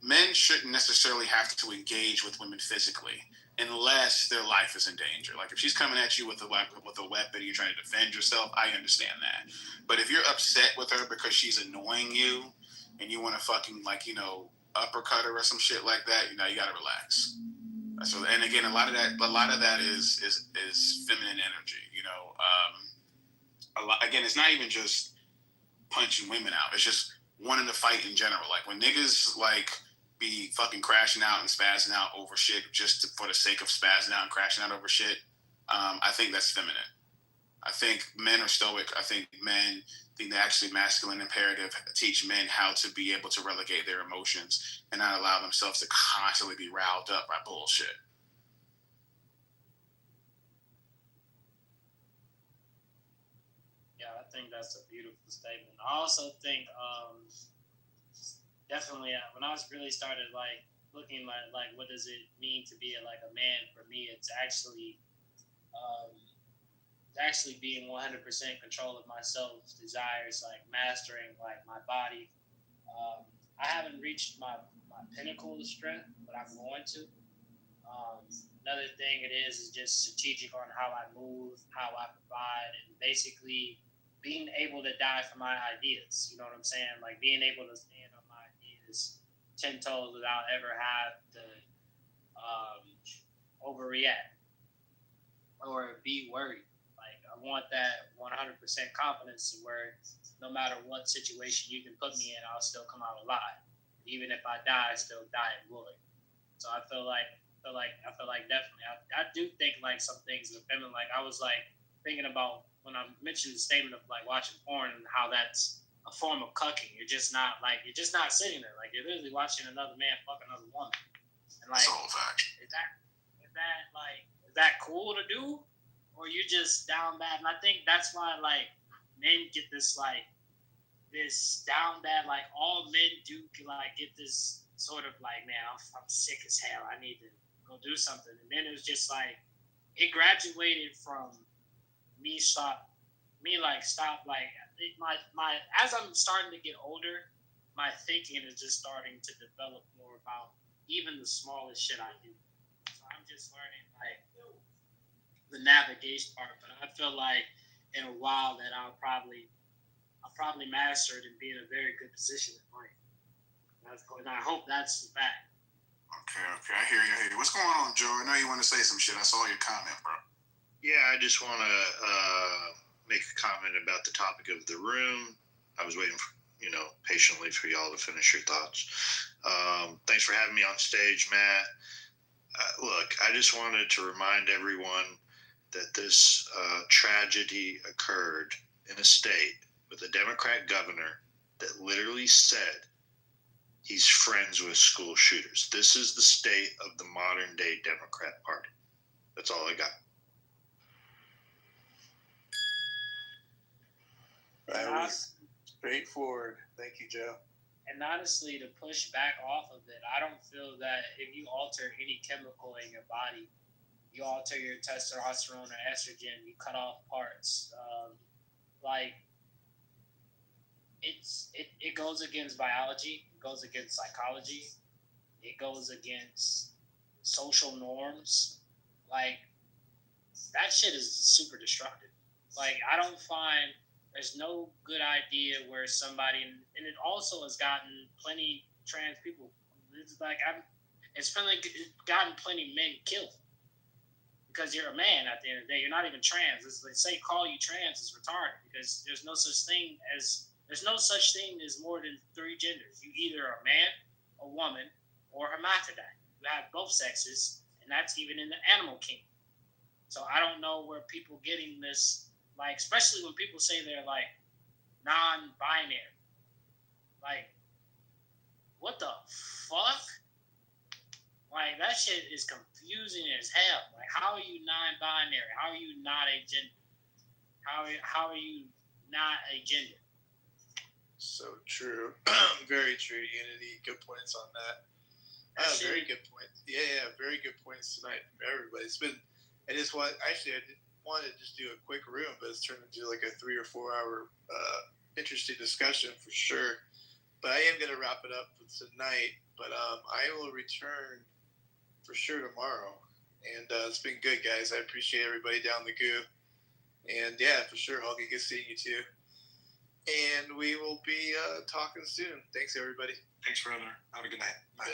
men shouldn't necessarily have to engage with women physically unless their life is in danger. Like if she's coming at you with a weapon and you're trying to defend yourself, I understand that. But if you're upset with her because she's annoying you and you want to fucking uppercut her or some shit like that, you gotta relax. So, and again, a lot of that is feminine energy. Again, it's not even just punching women out. It's just wanting to fight in general. Like when niggas be fucking crashing out and spazzing out over shit just for the sake of spazzing out and crashing out over shit, I think that's feminine. I think men are stoic. I think the actually masculine imperative teach men how to be able to relegate their emotions and not allow themselves to constantly be riled up by bullshit. Yeah, I think that's a beautiful statement. I also think definitely when I was really started looking like what does it mean to be a man, for me it's actually being 100% control of myself, desires, mastering my body. I haven't reached my pinnacle of strength, but I'm going to. Another thing it is just strategic on how I move, how I provide, and basically being able to die for my ideas. You know what I'm saying? Like being able to stand on my ideas 10 toes without ever have to overreact or be worried. I want that 100% confidence where no matter what situation you can put me in, I'll still come out alive. Even if I die, I still die in glory. So I feel like definitely, I do think some things are feminine. I was thinking about when I mentioned the statement of watching porn and how that's a form of cucking. You're just not sitting there. You're literally watching another man fuck another woman. And that's all fact. Is that cool to do? Or you're just down bad? And I think that's why men get this this down bad, all men do get this sort of like, man, I'm sick as hell. I need to go do something. And then it was just like, it graduated from as I'm starting to get older, my thinking is just starting to develop more about even the smallest shit I do. So I'm just learning like the navigation part, but I feel like in a while that I'll probably master it and be in a very good position in life. And I hope that's the fact. Okay, I hear you. What's going on, Joe? I know you want to say some shit. I saw your comment, bro. Yeah, I just want to make a comment about the topic of the room. I was waiting for, patiently for y'all to finish your thoughts. Thanks for having me on stage, Matt. Look, I just wanted to remind everyone that this tragedy occurred in a state with a Democrat governor that literally said he's friends with school shooters. This is the state of the modern day Democrat Party. That's all I got. That was straightforward. Thank you, Joe. And honestly, to push back off of it, I don't feel that if you alter any chemical in your body, you alter your testosterone or estrogen, you cut off parts. It goes against biology, it goes against psychology, it goes against social norms. Like, that shit is super destructive. Like, I don't find there's no good idea where somebody, and it also has gotten plenty trans people. It's like it's gotten plenty men killed because you're a man. At the end of the day, you're not even trans. They say call you trans is retarded because there's no such thing as more than three genders. You either are a man, a woman, or hermaphrodite. You have both sexes, and that's even in the animal kingdom. So I don't know where people getting this. Like, especially when people say they're, like, non-binary. Like, what the fuck? Like, that shit is confusing as hell. Like, how are you non-binary? How are you not a gender? How are you not a gender? So true. Very true, Unity. Good points on that. Very good points. Yeah, very good points tonight from everybody. I wanted to just do a quick room, but it's turned into like a 3 or 4 hour interesting discussion for sure. But I am going to wrap it up for tonight. But I will return for sure tomorrow. And it's been good, guys. I appreciate everybody down the goo. And yeah, for sure, Hulky, good seeing you too. And we will be talking soon. Thanks, everybody. Thanks, brother. Have a good night. Bye.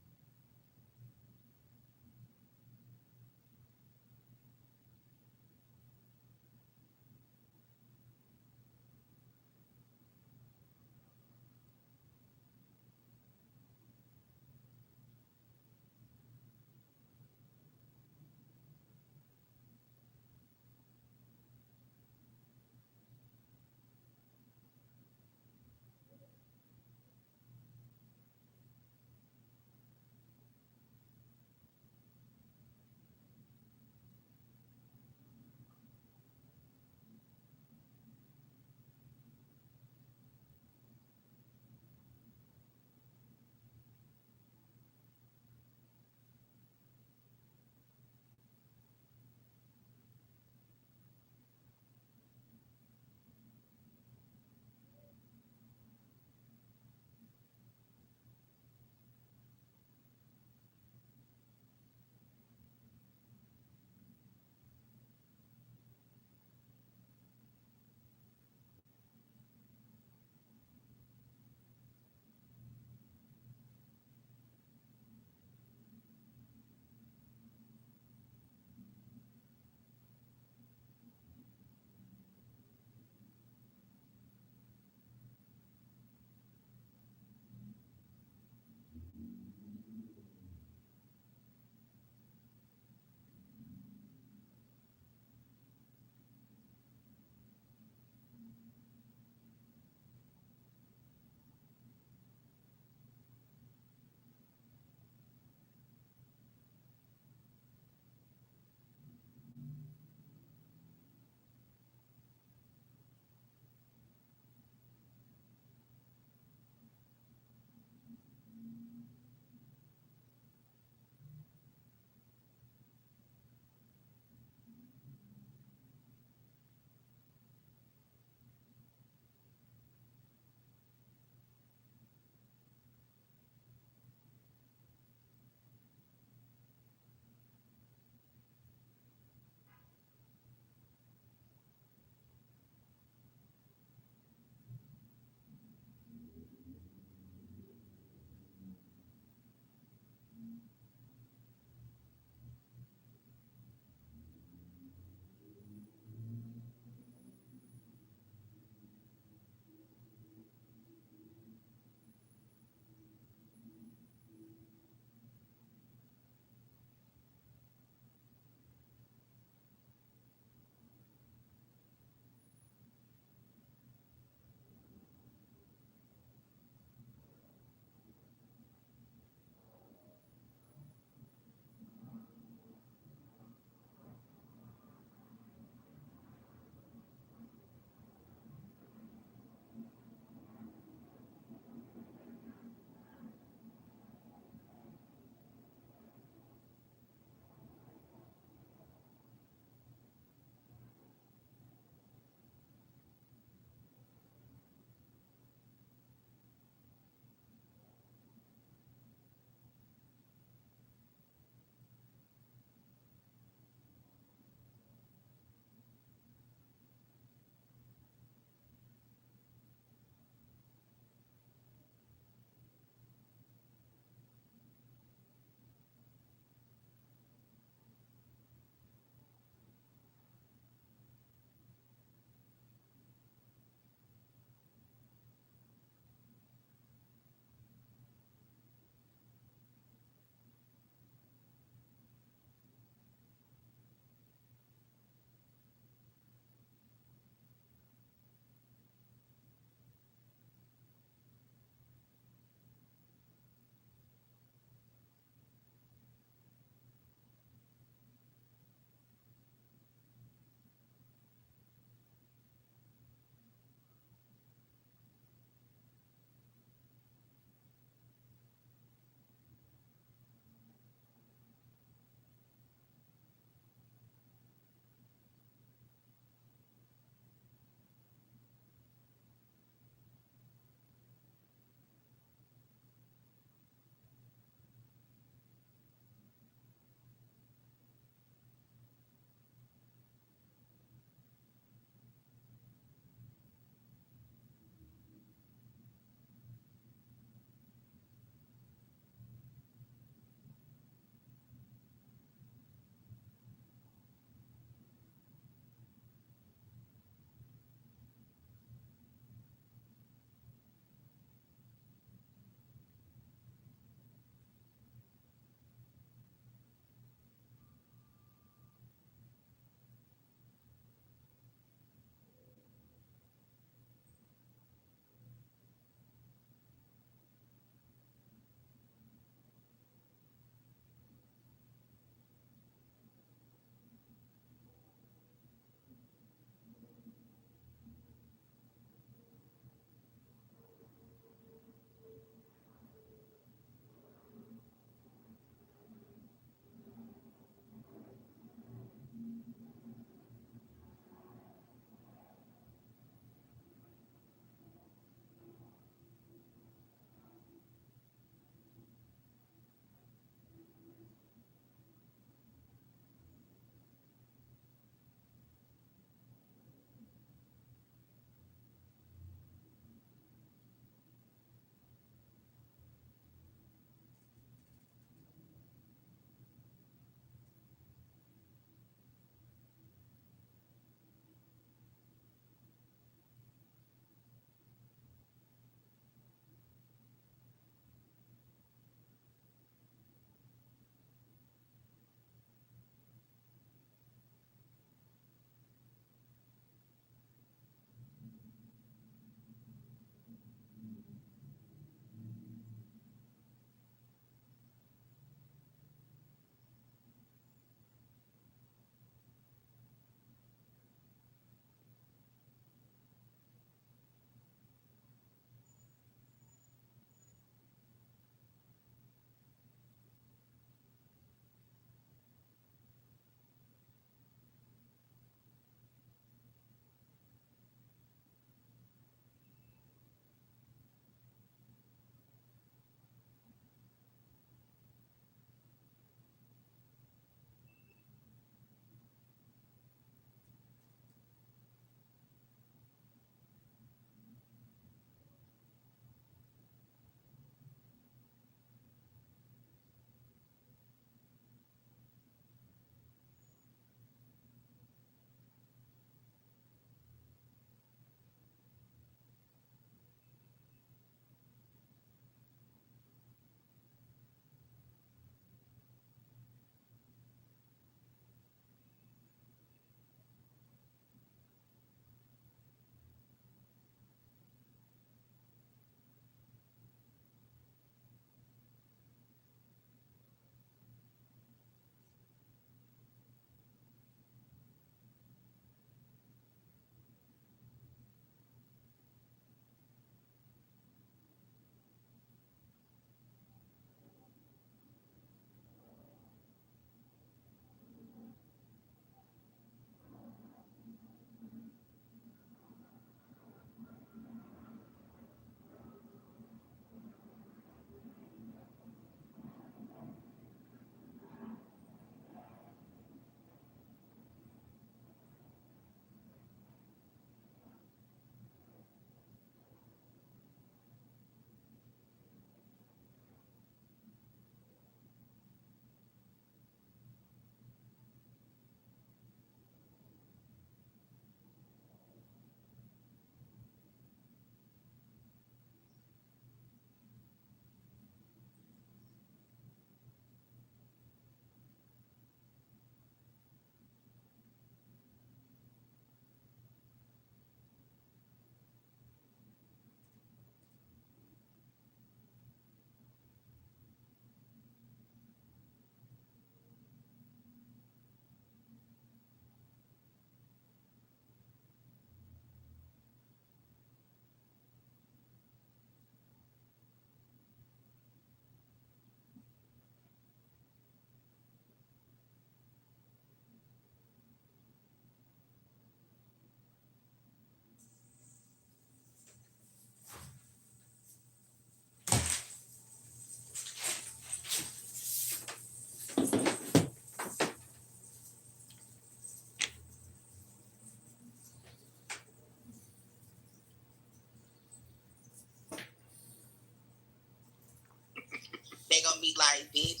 light, bitch.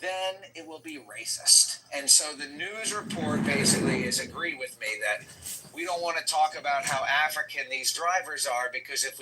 Then it will be racist. And so the news report basically is agree with me that we don't want to talk about how African these drivers are, because if we